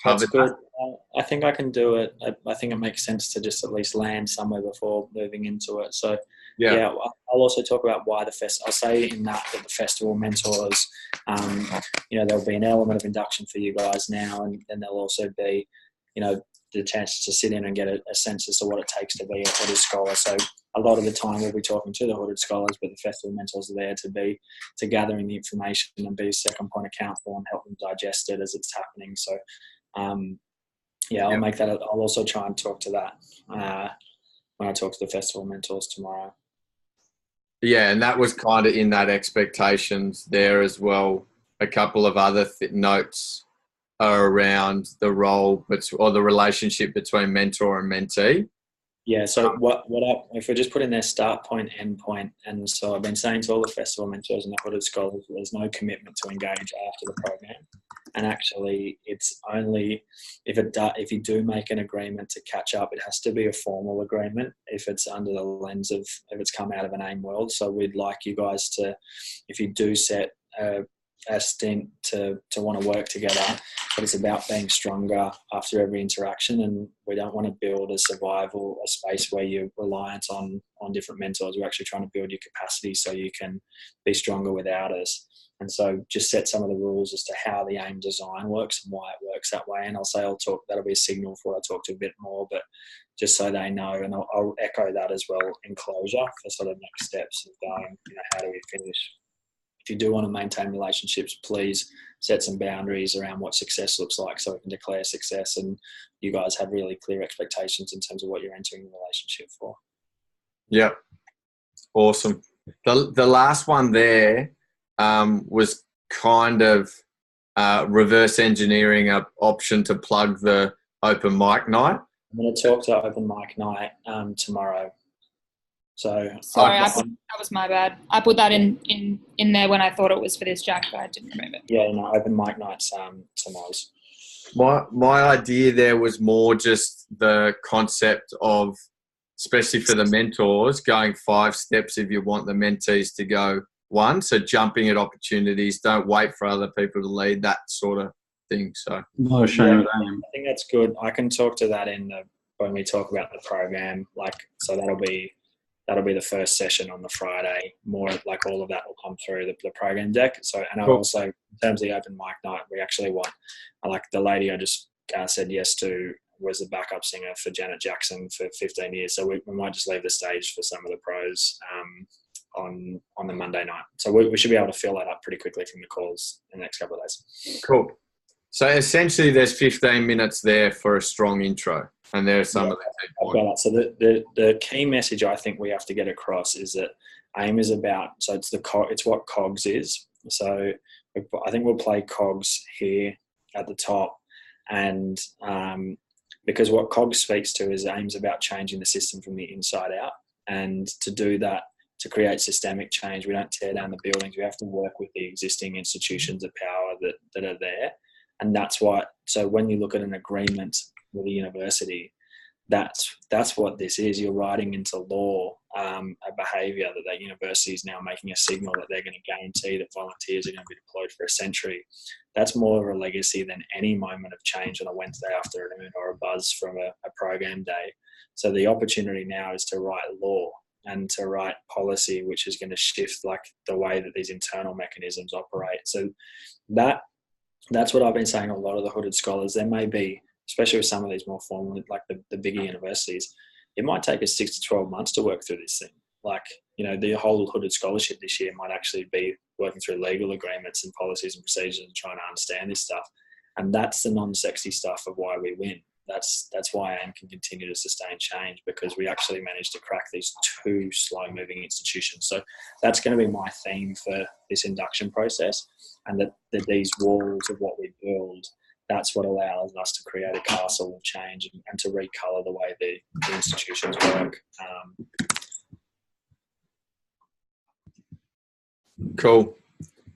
covered that. I think I can do it. I think it makes sense to just at least land somewhere before moving into it. So yeah, I'll also talk about why I'll say in that the festival mentors, there'll be an element of induction for you guys now, and there'll also be, the chance to sit in and get a sense as to what it takes to be a hooded scholar. So a lot of the time we'll be talking to the hooded scholars, but the festival mentors are there to gathering the information and be a second point of counsel and help them digest it as it's happening. So I'll make that. I'll also try and talk to that when I talk to the festival mentors tomorrow. Yeah, and that was kind of in that expectations there as well. A couple of other notes are around the role or the relationship between mentor and mentee. Yeah, so if we're just putting their start point, end point, and so I've been saying to all the festival mentors and the hooded scholars, there's no commitment to engage after the program. And actually, it's only if you do make an agreement to catch up, it has to be a formal agreement if it's under the lens of if it's come out of an AIM world. So we'd like you guys to, if you do set a stint to want to work together, but it's about being stronger after every interaction, and we don't want to build a space where you're reliant on different mentors. We're actually trying to build your capacity so you can be stronger without us. And so just set some of the rules as to how the AIM design works and why it works that way. And that'll be a signal for what I talk to a bit more, but just so they know, and I'll echo that as well in closure for sort of next steps of going, how do we finish? If you do want to maintain relationships, please set some boundaries around what success looks like so we can declare success and you guys have really clear expectations in terms of what you're entering the relationship for. Yep. Awesome. The last one there was kind of reverse engineering an option to plug the open mic night. I'm going to talk to open mic night tomorrow. So sorry, that was my bad. I put that in there when I thought it was for this, Jack, but I didn't remember. Yeah, no, open mic nights tomorrow's. My idea there was more just the concept of, especially for the mentors, going 5 steps if you want the mentees to go 1. So jumping at opportunities, don't wait for other people to lead, that sort of thing. So no shame. I think that's good. I can talk to that when we talk about the program. So that'll be the first session on the Friday. More like all of that will come through the program deck. So, and cool. Also in terms of the open mic night, we actually want, like the lady I just said yes to was the backup singer for Janet Jackson for 15 years. So we might just leave the stage for some of the pros on the Monday night. So we should be able to fill that up pretty quickly from the calls in the next couple of days. Cool. So essentially there's 15 minutes there for a strong intro. And there are some of the key points. So the key message I think we have to get across is that AIM is about, so it's what COGS is. So I think we'll play COGS here at the top. And because what COGS speaks to is AIM's about changing the system from the inside out. And to do that, to create systemic change, we don't tear down the buildings. We have to work with the existing institutions of power that are there. And that's what, so when you look at an agreement with a university, that's what this is. You're writing into law a behaviour that university is now making a signal that they're going to guarantee that volunteers are going to be deployed for a century. That's more of a legacy than any moment of change on a Wednesday afternoon or a buzz from a program day. So the opportunity now is to write law and to write policy, which is going to shift like the way that these internal mechanisms operate. So that's what I've been saying to a lot of the hooded scholars. There may be, especially with some of these more formal, like the bigger universities, it might take us 6 to 12 months to work through this thing. Like, the whole hooded scholarship this year might actually be working through legal agreements and policies and procedures and trying to understand this stuff. And that's the non-sexy stuff of why we win. That's why AIM can continue to sustain change, because we actually managed to crack these 2 slow-moving institutions. So that's going to be my theme for this induction process, and that these walls of what we build, that's what allows us to create a castle of change and to recolour the way the institutions work. Cool.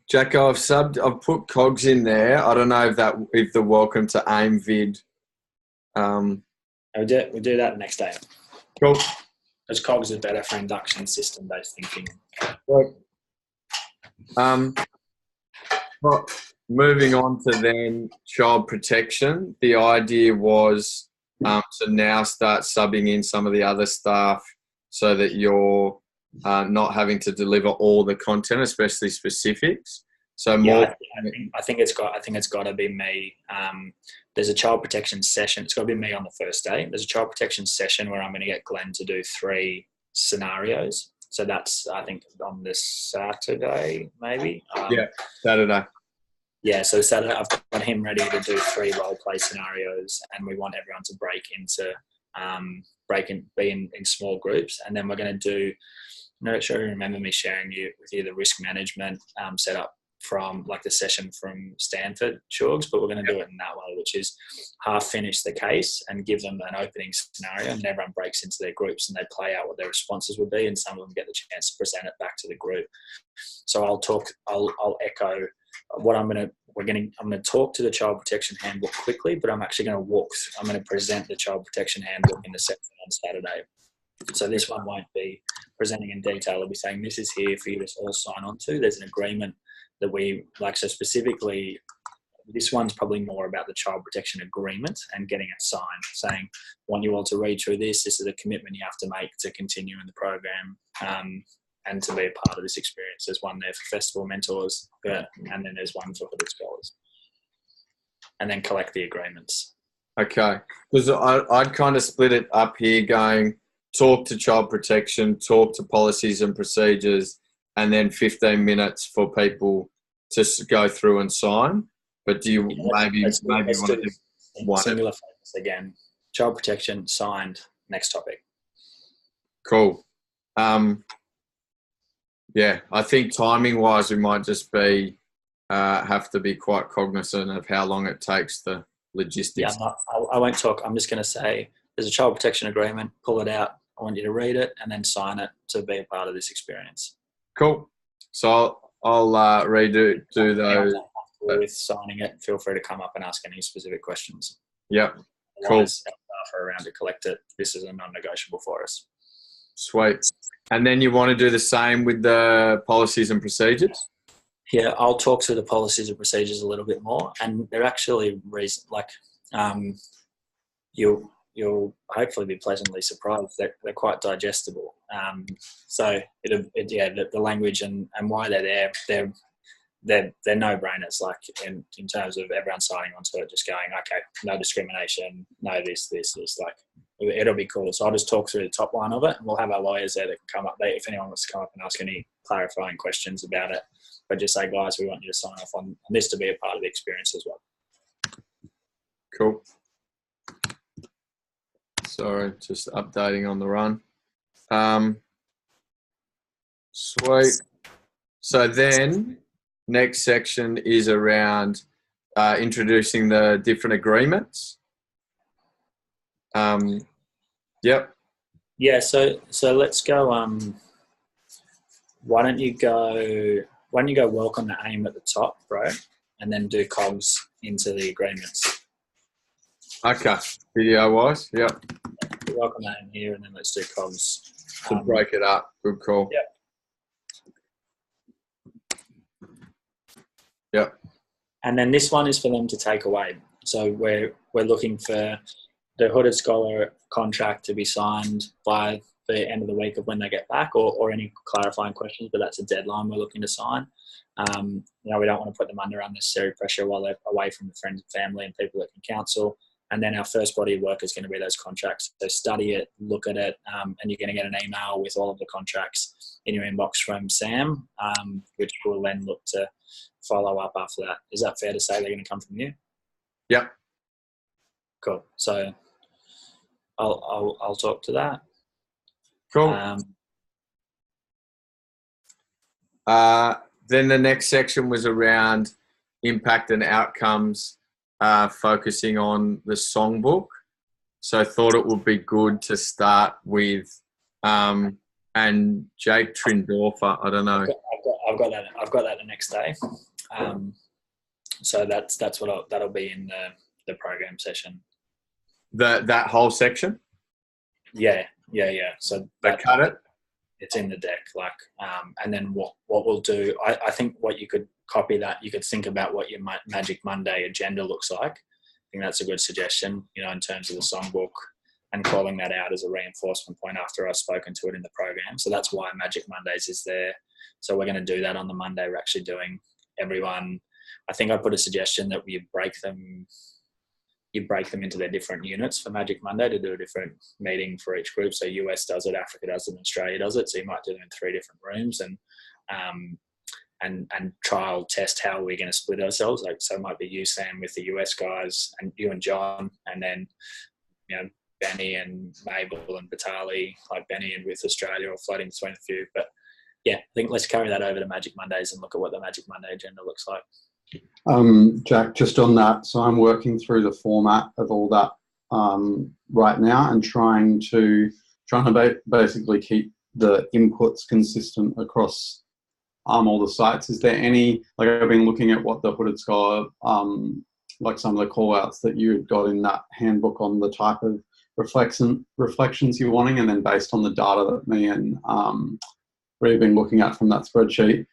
Jacko, I've put COGS in there. I don't know if the welcome to AIM vid. We'll do that next day. Cool. Because COGS is better for induction system-based thinking. Right. Well, moving on to then child protection. The idea was to now start subbing in some of the other staff so that you're not having to deliver all the content, especially specifics. So more. I think it's got to be me. There's a child protection session. It's got to be me on the first day. There's a child protection session where I'm going to get Glenn to do 3 scenarios. So that's, I think, on this Saturday, maybe. Saturday. Yeah, so Saturday I've got him ready to do 3 role play scenarios, and we want everyone to be in small groups, and then we're going to do. I'm not sure you remember me sharing with you the risk management setup from like the session from Stanford Shugs, but we're going to do it in that way, which is half finish the case and give them an opening scenario, and everyone breaks into their groups and they play out what their responses would be, and some of them get the chance to present it back to the group. So I'll echo what I'm going to talk to the child protection handbook quickly, but I'm actually going to present the child protection handbook in the session on Saturday. So this one won't be presenting in detail. I'll be saying this is here for you to all sign on to. There's an agreement that we like. So specifically, this one's probably more about the child protection agreement and getting it signed, saying, want you all to read through this. This is a commitment you have to make to continue in the program and to be a part of this experience. There's one there for festival mentors, and then there's one for hooded scholars. And then collect the agreements. Okay. Because I'd kind of split it up here going, talk to child protection, talk to policies and procedures, and then 15 minutes for people to go through and sign. But do you maybe want to do one singular focus again? Child protection, signed, next topic. Cool. Yeah, I think timing-wise, we might just have to be quite cognizant of how long it takes, the logistics. Yeah, I won't talk. I'm just going to say there's a child protection agreement. Pull it out. I want you to read it and then sign it to be a part of this experience. Cool. So I'll redo those. With signing it, feel free to come up and ask any specific questions. Yep. Cool. Staff are around to collect it. This is a non-negotiable for us. Sweet. And then you want to do the same with the policies and procedures? Yeah, I'll talk through the policies and procedures a little bit more, and they're actually you'll hopefully be pleasantly surprised. They're quite digestible. So the language and why they're there, they're no-brainers. Like in terms of everyone signing onto it, just going, okay, no discrimination, no this. Like it'll be cool. So I'll just talk through the top line of it, and we'll have our lawyers there that can come up. If anyone wants to come up and ask any clarifying questions about it, but just say, guys, we want you to sign off on this to be a part of the experience as well. Cool. Sorry, just updating on the run. Sweet. So then next section is around introducing the different agreements. Yep. Yeah, so let's go. Why don't you go welcome the aim at the top, bro, and then do cogs into the agreements. Okay. Video wise, yep. Welcome the aim here, and then let's do cogs. To break it up. Good call. Yep. And then this one is for them to take away. So we're looking for the hooded scholar contract to be signed by the end of the week of when they get back, or any clarifying questions, but that's a deadline we're looking to sign. We don't want to put them under unnecessary pressure while they're away from the friends and family and people that can counsel. And then our first body of work is going to be those contracts. So study it, look at it, and you're going to get an email with all of the contracts in your inbox from Sam, which will then look to follow up after that. Is that fair to say they're going to come from you? Yep. Cool. So I'll talk to that. Cool. Then the next section was around impact and outcomes, focusing on the songbook. So I thought it would be good to start with, and Jake Trindorfer, I don't know. I've got that the next day. So that's what that'll be in the program session. That whole section? Yeah. So they cut it? It's in the deck, and then what we'll do, I think what you could copy that, you could think about what your Magic Monday agenda looks like. I think that's a good suggestion, in terms of the songbook, and calling that out as a reinforcement point after I've spoken to it in the program. So that's why Magic Mondays is there. So we're going to do that on the Monday. We're actually doing everyone. I think I put a suggestion that you break them into their different units for Magic Monday to do a different meeting for each group. So US does it, Africa does it, and Australia does it. So you might do them in 3 different rooms and trial test how we're going to split ourselves. Like, so it might be you, Sam, with the US guys, and you and John, and then, you know, Benny and Mabel and Batali, like Benny and with Australia, or floating between a few. But yeah, I think let's carry that over to Magic Mondays and look at what the Magic Monday agenda looks like. Jack, just on that, so I'm working through the format of all that right now and trying to basically keep the inputs consistent across all the sites. Is there any, like, I've been looking at what the Hooded Scholar, like some of the call outs that you had got in that handbook on the type of reflections you're wanting, and then based on the data that me and Ree have been looking at from that spreadsheet.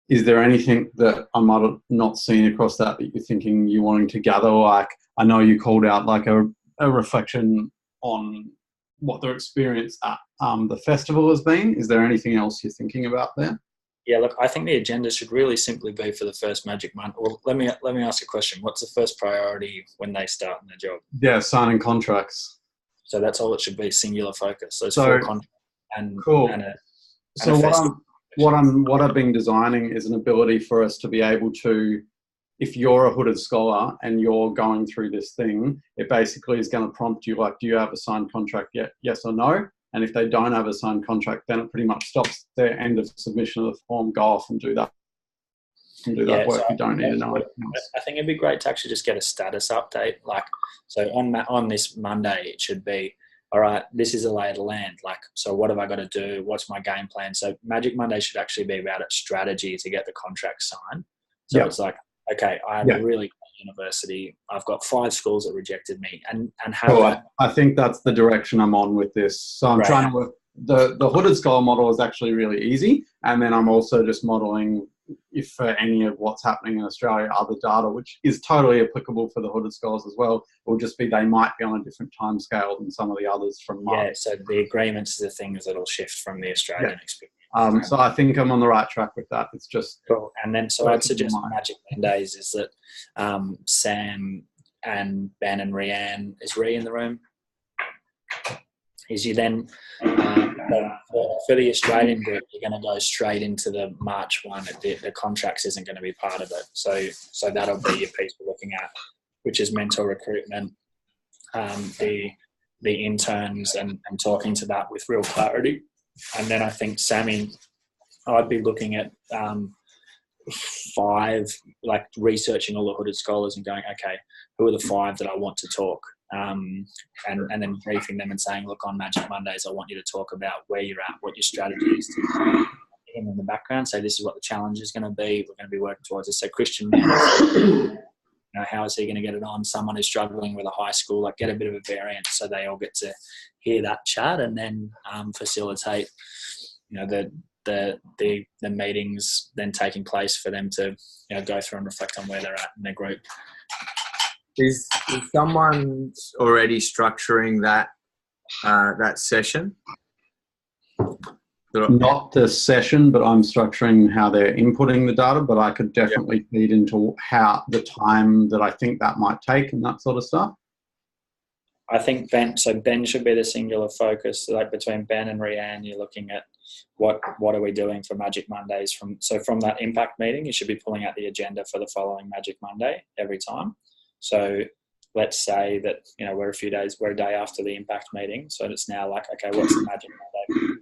Is there anything that I might have not seen across that you're thinking you're wanting to gather? Like, I know you called out like a reflection on what their experience at the festival has been. Is there anything else you're thinking about there? Yeah, look, I think the agenda should really simply be for the first Magic Month. Well, let me ask a question. What's the first priority when they start in their job? Yeah, signing contracts. So that's all it should be, singular focus. So it's 4 contracts and, cool. So what I've been designing is an ability for us to be able to, if you're a Hooded Scholar and you're going through this thing, it basically is going to prompt you like, do you have a signed contract yet? Yes or no? And if they don't have a signed contract, then it pretty much stops their end of submission of the form, go off and do that. That work. You don't need to know. I think it'd be great to actually just get a status update. Like, so on this Monday, it should be, all right, this is the lay of the land. Like, so what have I got to do? What's my game plan? So Magic Monday should actually be about its strategy to get the contract signed. So It's like, okay, I have a really great university. I've got 5 schools that rejected me, and how. I think that's the direction I'm on with this. So I'm trying to work. The Hooded Scholar model is actually really easy, and then I'm also just modeling if for any of what's happening in Australia, other data, which is totally applicable for the Hooded Scholars as well. It will just be they might be on a different time scale than some of the others from March. Yeah, so the agreements are the things that will shift from the Australian experience. So I think I'm on the right track with that. It's just cool. And then, so I'd suggest Magic Mondays is that Sam and Ben and Rianne, is Ree in the room? Is you then, for the Australian group, you're going to go straight into the March one. The contracts isn't going to be part of it. So that'll be your piece we're looking at, which is mentor recruitment, the interns and talking to that with real clarity. And then I think, Sammy, I'd be looking at 5, like researching all the Hooded Scholars and going, okay, who are the 5 that I want to talk? And then briefing them and saying, look, on Magic Mondays, I want you to talk about where you're at, what your strategy is to him in the background. So this is what the challenge is going to be. We're going to be working towards this. So Christian, how is he going to get it on? Someone who's struggling with a high school, like get a bit of a variance so they all get to hear that chat and then facilitate, the meetings then taking place for them to go through and reflect on where they're at in their group. Is someone already structuring that session? Not the session, but I'm structuring how they're inputting the data, but I could definitely feed into how the time that I think that might take and that sort of stuff. I think Ben should be the singular focus. Like between Ben and Rianne, you're looking at what are we doing for Magic Mondays from that impact meeting, you should be pulling out the agenda for the following Magic Monday every time. So let's say that, we're a day after the impact meeting. So it's now like, okay, what's the Magic Monday?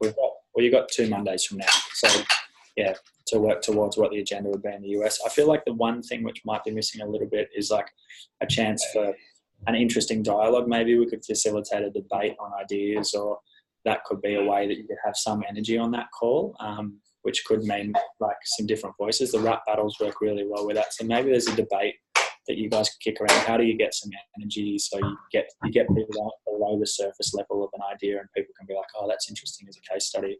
You've got 2 Mondays from now. So yeah, to work towards what the agenda would be in the US. I feel like the one thing which might be missing a little bit is like a chance for an interesting dialogue. Maybe we could facilitate a debate on ideas, or that could be a way that you could have some energy on that call, which could mean like some different voices. The rap battles work really well with that. So maybe there's a debate that you guys could kick around. How do you get some energy so you get people below the surface level of an idea and people can be like, oh, that's interesting as a case study.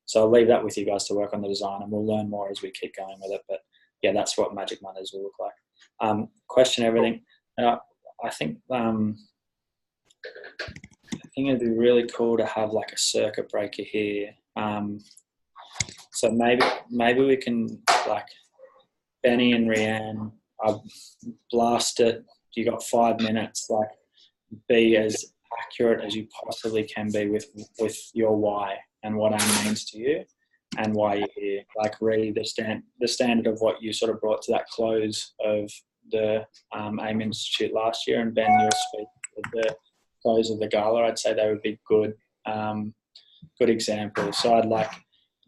So I'll leave that with you guys to work on the design, and we'll learn more as we keep going with it. But yeah, that's what Magic Mondays will look like. Question everything. And I think it'd be really cool to have like a circuit breaker here. So maybe we can, like, Benny and Rianne, I've blasted. You got 5 minutes. Like, be as accurate as you possibly can be with your why and what AIM means to you and why you're here. Like, read the standard of what you sort of brought to that close of the AIM Institute last year, and Ben, your speak at the close of the gala. I'd say they would be good examples. So I'd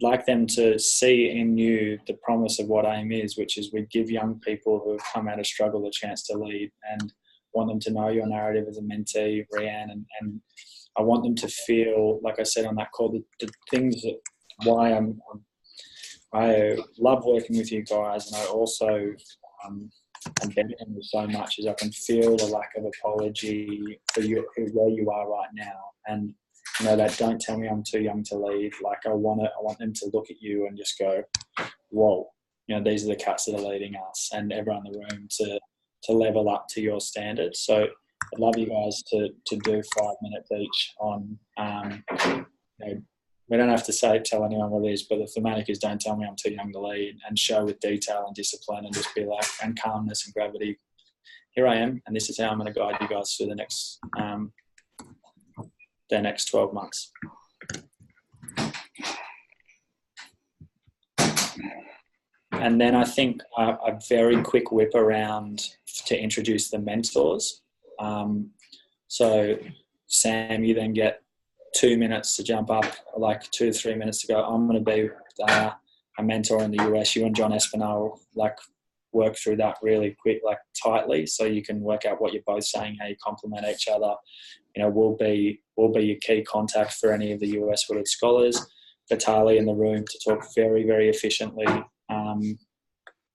like them to see in you the promise of what AIM is, which is we give young people who have come out of struggle a chance to lead, and want them to know your narrative as a mentee, Rianne, and I want them to feel, like I said on that call, the things that why I love working with you guys, and I also am benefiting you so much, is I can feel the lack of apology for you, where you are right now, and you know that don't tell me I'm too young to lead. Like, I want them to look at you and just go, whoa, you know, these are the cats that are leading us, and everyone in the room to level up to your standards. So I'd love you guys to do 5 minutes each on, you know, we don't have to tell anyone what it is, but the thematic is don't tell me I'm too young to lead, and show with detail and discipline, and just be like, and calmness and gravity. Here I am, and this is how I'm going to guide you guys through the next 12 months. And then I think a very quick whip around to introduce the mentors. So Sam, you then get 2 minutes to jump up, like 2 to 3 minutes to go, I'm going to be a mentor in the US. You and John Espinal like work through that really quick, like tightly, so you can work out what you're both saying, how you complement each other. You know, we'll be your key contact for any of the US Wooded scholars. Vitaly in the room to talk very, very efficiently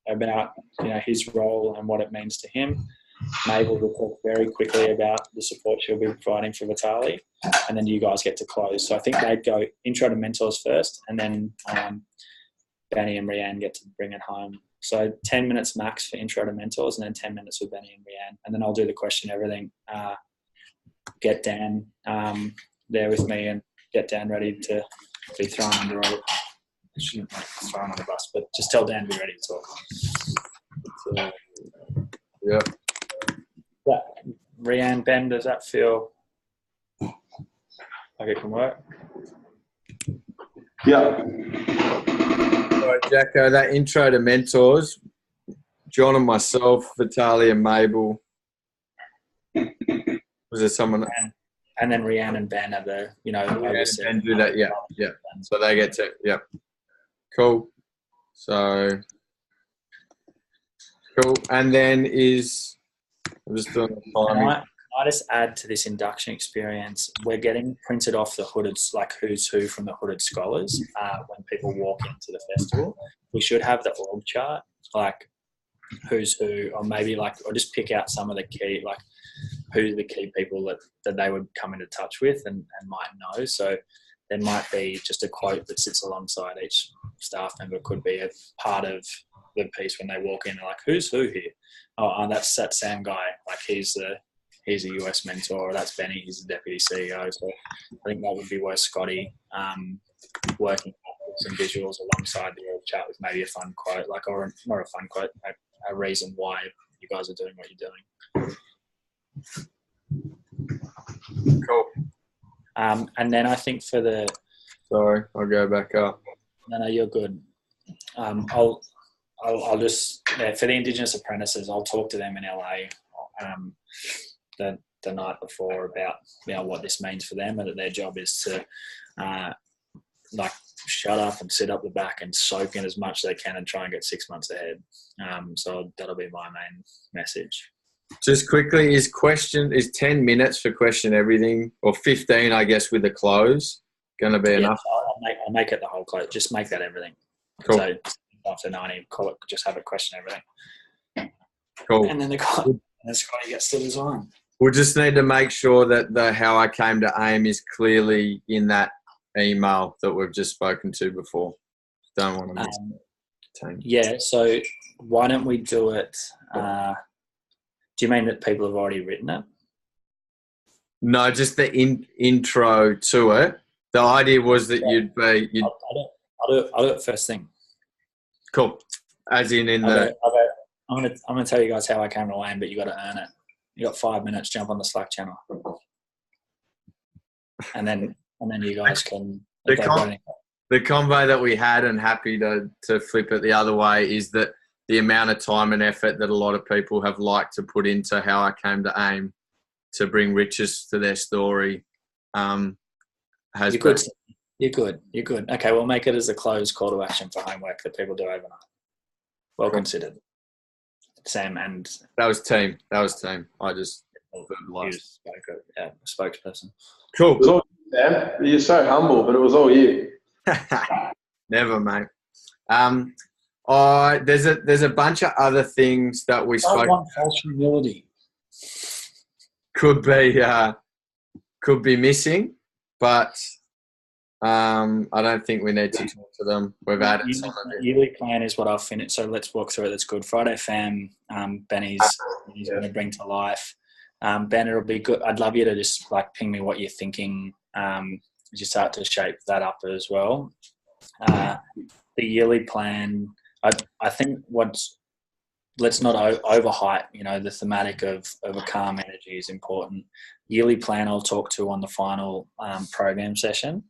about, you know, his role and what it means to him. Mabel will talk very quickly about the support she'll be providing for Vitaly, and then you guys get to close. So I think they'd go intro to mentors first, and then Benny and Rianne get to bring it home. So 10 minutes max for intro to mentors, and then 10 minutes with Benny and Rianne, and then I'll do the question everything. Get Dan there with me, and get Dan ready to be thrown under a, shouldn't be thrown on the bus, but just tell Dan to be ready to talk. Yeah. Yeah. Rianne, Ben, does that feel like it can work? Yeah. All right, Jacko, that intro to mentors, John and myself, Vitaly and Mabel. Was there someone? And then Rianne and Ben are the, you know, and do that, yeah. So they get to, yeah. Cool. So, cool. And then I'm just doing the timing. I just add to this induction experience, we're getting printed off the hooded, like who's who from the hooded scholars when people walk into the festival. We should have the org chart, like who's who, or maybe like, or just pick out some of the key, like who's the key people that they would come into touch with and might know. So there might be just a quote that sits alongside each staff member, could be a part of the piece when they walk in. They're like, who's who here? Oh, that's that Sam guy. Like he's a US mentor. Or that's Benny. He's the deputy CEO. So I think that would be where Scotty working with some visuals alongside the org chat with maybe a fun quote, like, or not a fun quote, a reason why you guys are doing what you're doing. Cool. And then I think for the... Sorry, I'll go back up. No, you're good. I'll just, for the Indigenous apprentices, I'll talk to them in LA the night before about, you know, what this means for them, and that their job is to like shut up and sit up the back and soak in as much as they can and try and get 6 months ahead. So that'll be my main message. Just quickly, is 10 minutes for question everything, or 15, I guess, with the close, going to be enough? I'll make it the whole close. Just make that everything. Cool. So after 90, call it, just have a question everything. Cool. And then the Scotty gets to design. We'll just need to make sure that the how I came to AIM is clearly in that email that we've just spoken to before. Don't want to miss it. Yeah, so why don't we do it? Do you mean that people have already written it? No, just the intro to it. The idea was that I'll do it first thing. Cool. As in I'm gonna tell you guys how I came to Wayne, but you got to earn it. You got 5 minutes. Jump on the Slack channel, and then you guys can. The convo that we had, and happy to flip it the other way, is that the amount of time and effort that a lot of people have liked to put into how I came to AIM to bring riches to their story has been. You're good. Okay, we'll make it as a closed call to action for homework that people do overnight. Well considered. Sam and... That was team. I just... spokesperson. Cool. It was all you, Sam. You're so humble, but it was all you. Never, mate. There's a bunch of other things that we spoke about. False humility. Could be missing, but I don't think we need to talk to them. We've added some of it. Yearly plan is what I'll finish. So let's walk through it. That's good. Friday fam, Benny's going to bring to life. Ben, it'll be good. I'd love you to just ping me what you're thinking as you start to shape that up as well. The yearly plan, I think let's not overhype, the thematic of a calm energy is important. Yearly plan I'll talk to on the final program session.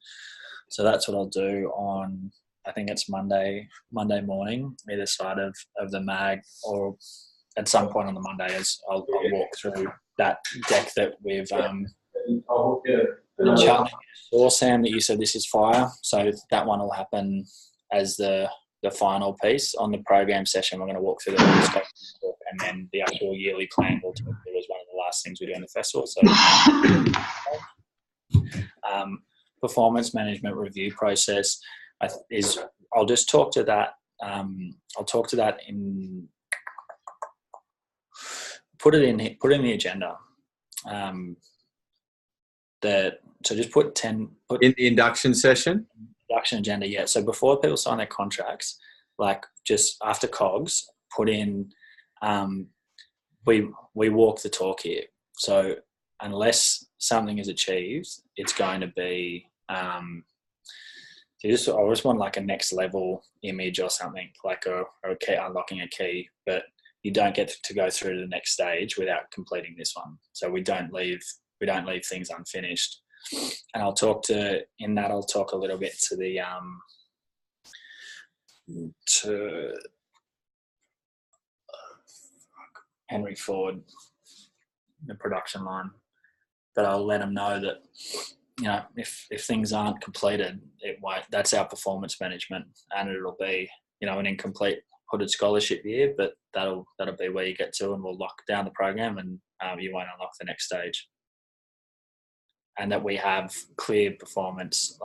So that's what I'll do on, I think it's Monday morning, either side of the mag, or at some point on the Monday as I'll walk through that deck that we've or Sam, that you said this is fire. So that one will happen as the final piece. On the program session, we're going to walk through the scope, and then the actual yearly plan will talk through as one of the last things we do in the festival. So performance management review process I'll just talk to that. I'll talk to that in put it in the agenda. So just put in the induction session. Induction agenda, yeah. So before people sign their contracts, just after COGS, put in we walk the talk here. So unless something is achieved, it's going to be I just want a next level image or something, or a key, unlocking a key, but you don't get to go through to the next stage without completing this one. So we don't leave things unfinished. And I'll talk a little bit to the to Henry Ford, the production line, but I'll let them know that if things aren't completed, it won't. That's our performance management, and it'll be an incomplete hooded scholarship year, but that'll be where you get to, and we'll lock down the program, and you won't unlock the next stage. And that we have clear performance.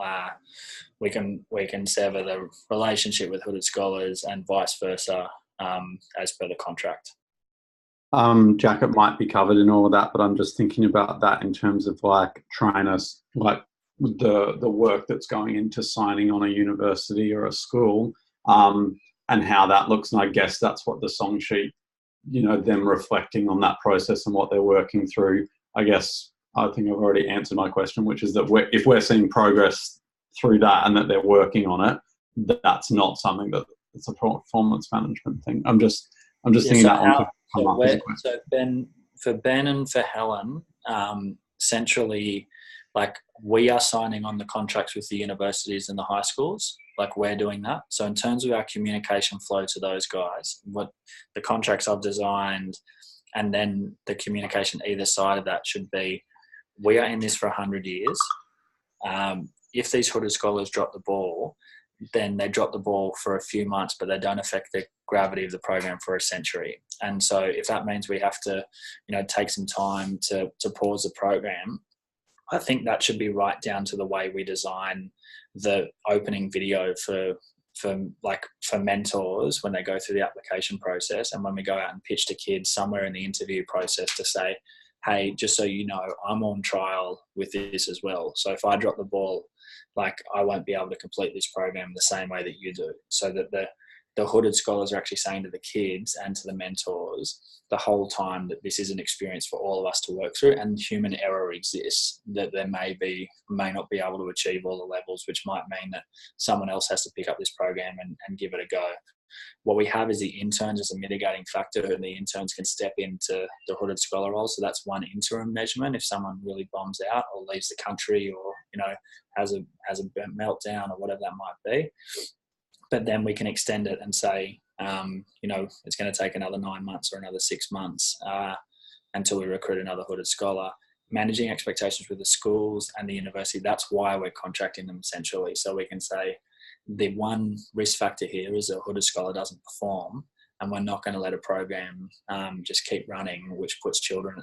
We can sever the relationship with hooded scholars and vice versa as per the contract. Jack, it might be covered in all of that, but I'm just thinking about that in terms of trainers, the work that's going into signing on a university or a school, and how that looks. And I guess that's what the song sheet, them reflecting on that process and what they're working through. I guess I think I've already answered my question, which is that if we're seeing progress through that and that they're working on it, that's not something that it's a performance management thing. I'm just thinking that one could come up as a question. So for Ben and for Helen, centrally, we are signing on the contracts with the universities and the high schools. We're doing that. So in terms of our communication flow to those guys, what the contracts I've designed, and then the communication either side of that should be, we are in this for 100 years. If these hooded scholars drop the ball, then they drop the ball for a few months, but they don't affect the gravity of the program for a century. And so if that means we have to, take some time to pause the program, I think that should be right down to the way we design the opening video for mentors when they go through the application process, and when we go out and pitch to kids somewhere in the interview process to say, hey, just so you know, I'm on trial with this as well. So if I drop the ball, I won't be able to complete this program the same way that you do. So that the hooded scholars are actually saying to the kids and to the mentors the whole time that this is an experience for all of us to work through, and human error exists, that there may not be able to achieve all the levels, which might mean that someone else has to pick up this program and give it a go. What we have is the interns as a mitigating factor, and the interns can step into the hooded scholar role. So that's one interim measurement if someone really bombs out or leaves the country, or has a meltdown or whatever that might be. But then we can extend it and say, it's going to take another 9 months or another 6 months until we recruit another hooded scholar. Managing expectations with the schools and the university, that's why we're contracting them essentially. So we can say the one risk factor here is a hooded scholar doesn't perform, and we're not going to let a program just keep running, which puts children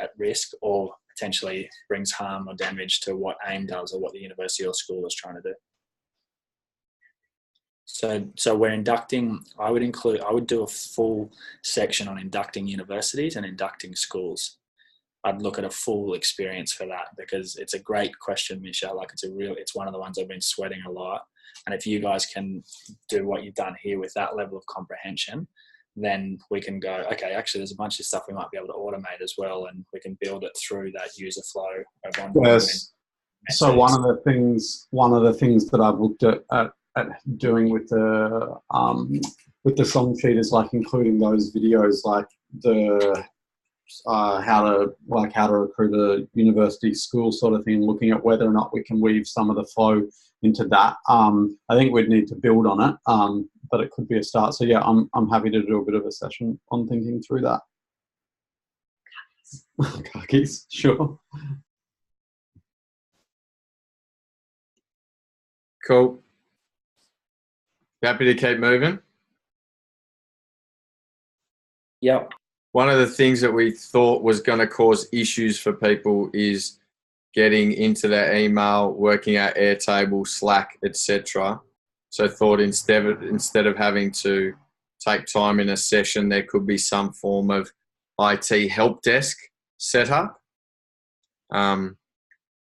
at risk or potentially brings harm or damage to what AIM does or what the university or school is trying to do. So we're inducting, I would do a full section on inducting universities and inducting schools. I'd look at a full experience for that, because it's a great question, Michelle. Like it's one of the ones I've been sweating a lot. And if you guys can do what you've done here with that level of comprehension, then we can go, okay, actually there's a bunch of stuff we might be able to automate as well, and we can build it through that user flow of onboarding. Yes. So one of the things that I've looked at doing with the song sheet is like including those videos, like the how to recruit a university school sort of thing, looking at whether or not we can weave some of the flow into that. I think we'd need to build on it, but it could be a start. So yeah, I'm happy to do a bit of a session on thinking through that. Cookies, sure. Cool. Happy to keep moving? Yep. One of the things that we thought was going to cause issues for people is getting into their email, working out Airtable, Slack, etc. So thought instead of having to take time in a session, there could be some form of IT help desk set up.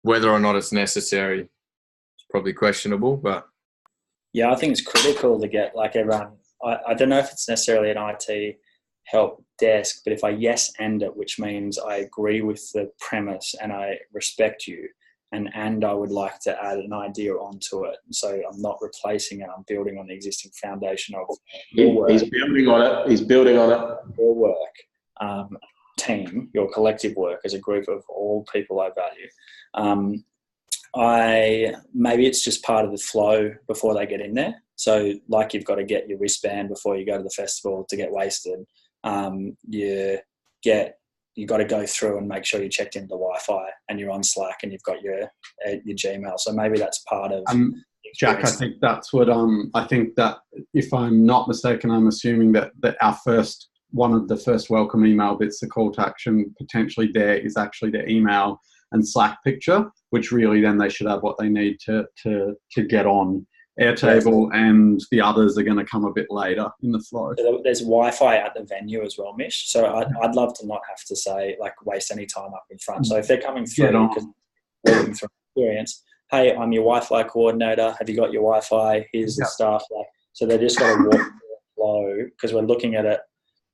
Whether or not it's necessary, it's probably questionable, but yeah, I think it's critical to get like everyone. I don't know if it's necessarily an IT help desk, but if I yes and it, which means I agree with the premise and I respect you, and I would like to add an idea onto it. So I'm not replacing it. I'm building on the existing foundation of your work. He's building on it. He's building on it. Your work, team, your collective work as a group of all people I value. Maybe it's just part of the flow before they get in there. So like you've got to get your wristband before you go to the festival to get wasted. You got to go through and make sure you checked into the Wi-Fi and you're on Slack and you've got your Gmail. So maybe that's part of. Jack, I think that's what I think that if I'm not mistaken, I'm assuming that one of the first welcome email bits, the call to action potentially there is actually the email and Slack picture, which really then they should have what they need to get on Airtable, and the others are going to come a bit later in the flow. So there's Wi-Fi at the venue as well, Mish. So I'd love to not have to say waste any time up in front. So if they're coming through, because walking through experience, hey, I'm your Wi-Fi coordinator. Have you got your Wi-Fi? Here's the stuff. So they just got to walk through the flow, because we're looking at it.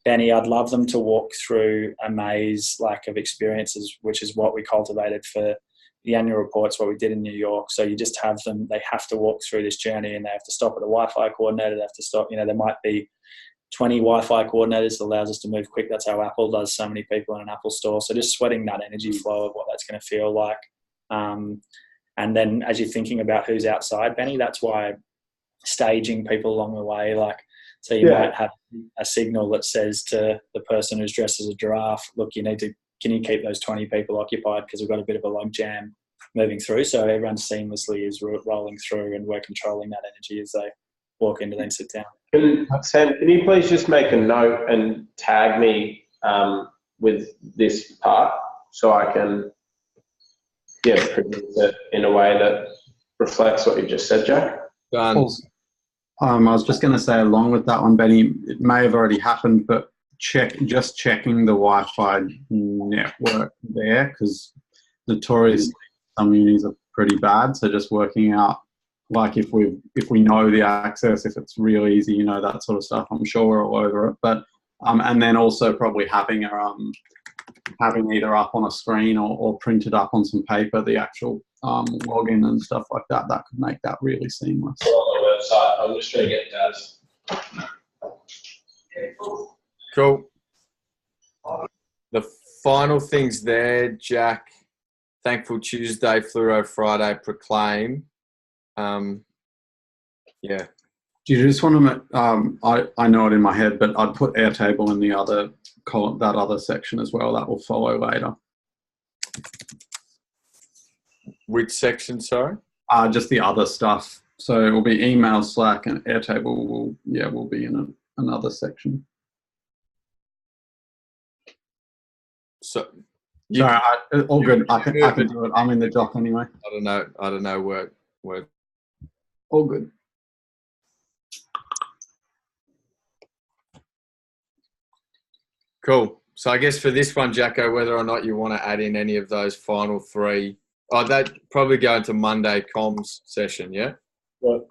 Benny, I'd love them to walk through a maze of experiences, which is what we cultivated for the annual reports, what we did in New York. So you just have them, they have to walk through this journey, and they have to stop at the Wi-Fi coordinator. They have to stop, there might be 20 Wi-Fi coordinators that allows us to move quick. That's how Apple does so many people in an Apple store. So just sweating that energy flow of what that's going to feel like. And then as you're thinking about who's outside, Benny, that's why staging people along the way, so you might have a signal that says to the person who's dressed as a giraffe, look, can you keep those 20 people occupied, because we've got a bit of a log jam moving through. So everyone seamlessly is rolling through, and we're controlling that energy as they walk in to then sit down. Sam, can you please just make a note and tag me with this part so I can produce it in a way that reflects what you just said, Jack? Done. I was just going to say, along with that one, Benny, it may have already happened, but just checking the Wi-Fi network there, because notoriously some unis are pretty bad. So just working out like if we know the access, if it's real easy, you know, that sort of stuff, I'm sure we're all over it. But and then also probably having either up on a screen or printed up on some paper the actual login and stuff like that. That could make that really seamless. On the website, I'm just going to get Daz. Cool. The final things there, Jack. Thankful Tuesday, Fluoro Friday, Proclaim. Yeah. Do you just want to? I know it in my head, but I'd put Airtable in the other column, that other section as well. That will follow later. Which section? Sorry. Just the other stuff. So it will be email, Slack, and Airtable will be in another section. So. Sorry, all good. I can do it. I'm in the doc anyway. I don't know where. All good. Cool. So I guess for this one, Jacko, whether or not you want to add in any of those final three, that probably go into Monday comms session, yeah? Well,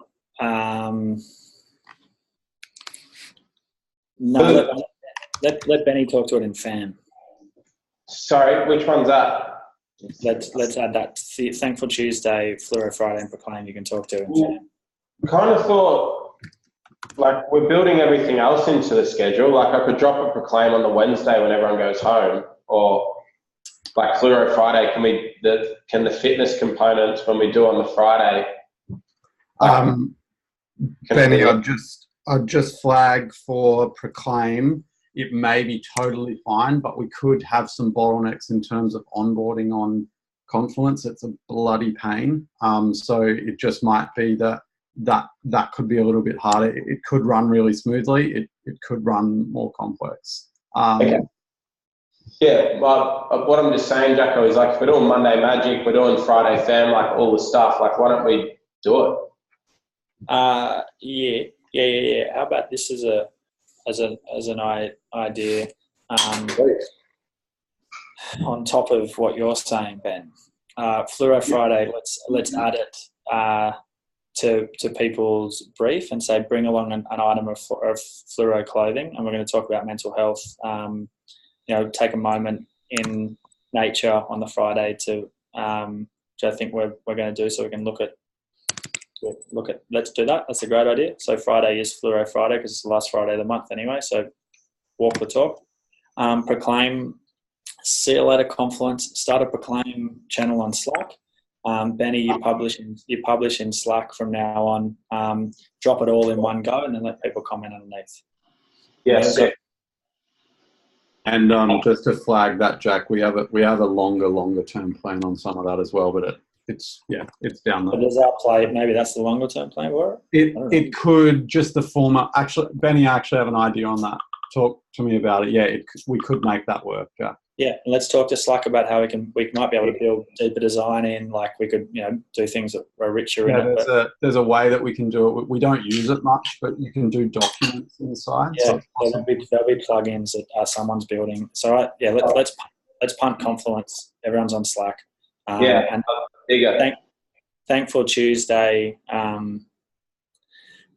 no, let Benny talk to it in FAM. Sorry, which one's that? Let's add that. Thankful Tuesday, Fluoro Friday, and Proclaim you can talk to in FAM. Kind of thought, like, we're building everything else into the schedule. Like, I could drop a Proclaim on the Wednesday when everyone goes home, or like Fluoro Friday. Can the fitness components when we do on the Friday? Benny, I'd just flag for Proclaim. It may be totally fine, but we could have some bottlenecks in terms of onboarding on Confluence. It's a bloody pain. So it just might be that could be a little bit harder. It could run really smoothly. It could run more complex. Okay. Yeah, well, what I'm just saying, Jacko, is like if we're doing Monday Magic, we're doing Friday Fam, like all the stuff, like why don't we do it? Yeah. How about this as an idea? On top of what you're saying, Ben, Fluoro Friday. Let's add it to people's brief and say bring along an item of fluoro clothing, and we're going to talk about mental health. Take a moment in nature on the Friday to, which I think we're going to do, so we can look at. Let's do that. That's a great idea. So Friday is Fluoro Friday because it's the last Friday of the month anyway. So walk the talk. Proclaim. See you later, Confluence. Start a Proclaim channel on Slack. Benny, you publish in Slack from now on. Drop it all in one go, and then let people comment underneath. Yes. And just to flag that, Jack, we have a longer term plan on some of that as well, but it's down there. But does that play? Maybe that's the longer term plan for it. It could just the format. Actually, Benny, I actually have an idea on that. Talk to me about it. Yeah, we could make that work, Jack. Yeah, and let's talk to Slack about how we might be able to build deeper design in. Like we could, do things that are richer in it. There's a way that we can do it. We don't use it much, but you can do documents inside. Yeah, there'll be plugins that someone's building. So let's punt Confluence. Everyone's on Slack. And there you go. Thankful Tuesday.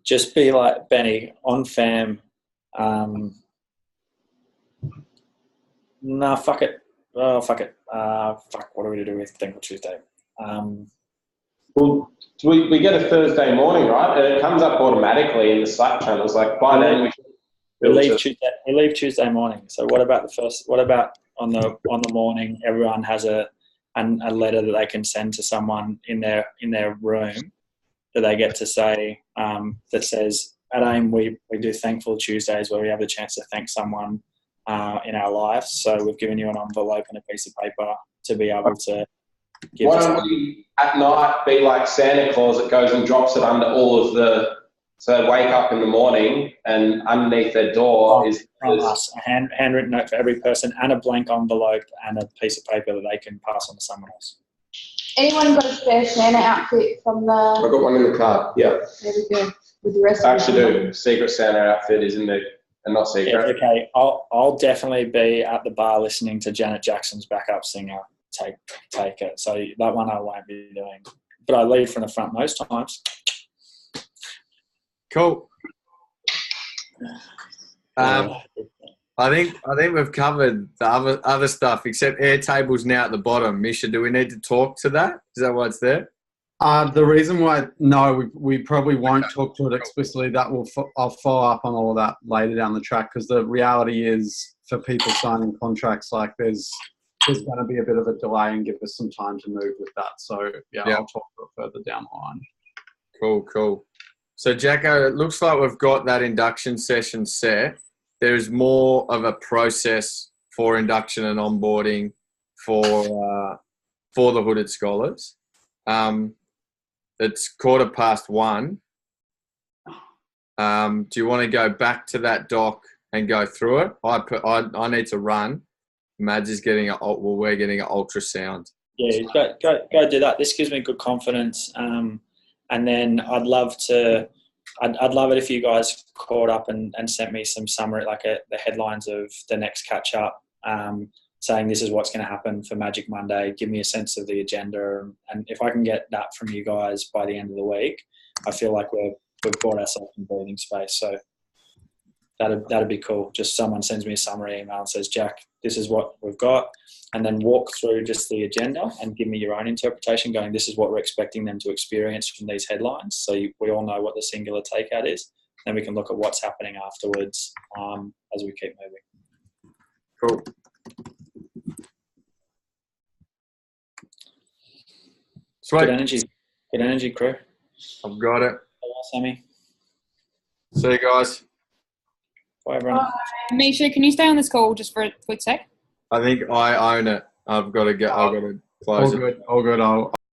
Just be like Benny on FAM. Nah, fuck it. Oh, fuck it. Fuck, what are we to do with Thankful Tuesday? Well, we get a Thursday morning, right? And it comes up automatically in the Slack channels. Like by then we leave Tuesday morning. So what about on the morning? Everyone has a letter that they can send to someone in their room that they get to say that says at AIM we do Thankful Tuesdays where we have the chance to thank someone in our lives. So we've given you an envelope and a piece of paper to be able to give. Why don't we at night be like Santa Claus that goes and drops it under all of so they wake up in the morning and underneath their door is us, a handwritten note for every person and a blank envelope and a piece of paper that they can pass on to someone else. Anyone got a spare Santa outfit from the... I've got one in the car, yeah. There we go. With the rest I actually do. Secret Santa outfit is in there. And not secret. Yeah, okay, I'll definitely be at the bar listening to Janet Jackson's backup singer take it. So that one I won't be doing, but I lead from the front most times. Cool. I think we've covered the other stuff except Airtable's now at the bottom. Misha, do we need to talk to that? Is that why it's there? The reason why, no, we probably won't talk to it explicitly. I'll follow up on all of that later down the track, because the reality is for people signing contracts, like there's going to be a bit of a delay and give us some time to move with that. So yeah. I'll talk to it further down the line. Cool. So Jacko, it looks like we've got that induction session set. There's more of a process for induction and onboarding for the Hooded Scholars. It's 1:15. Do you want to go back to that doc and go through it? I need to run. Mads is getting we're getting an ultrasound. Yeah, go do that. This gives me good confidence. And then I'd love it if you guys called up and sent me some summary, like the headlines of the next catch up, saying this is what's going to happen for Magic Monday. Give me a sense of the agenda, and if I can get that from you guys by the end of the week, I feel like we've brought ourselves in breathing space. So that'd be cool. Just someone sends me a summary email and says, Jack, this is what we've got, and then walk through just the agenda and give me your own interpretation, going, this is what we're expecting them to experience from these headlines. So we all know what the singular takeout is. Then we can look at what's happening afterwards as we keep moving. Cool. Sweet. Good energy, crew. I've got it. Hello, Sammy. See you guys. Bye, everyone. Misha, can you stay on this call just for a quick sec? I think I own it. I've got to close it. All good. I'll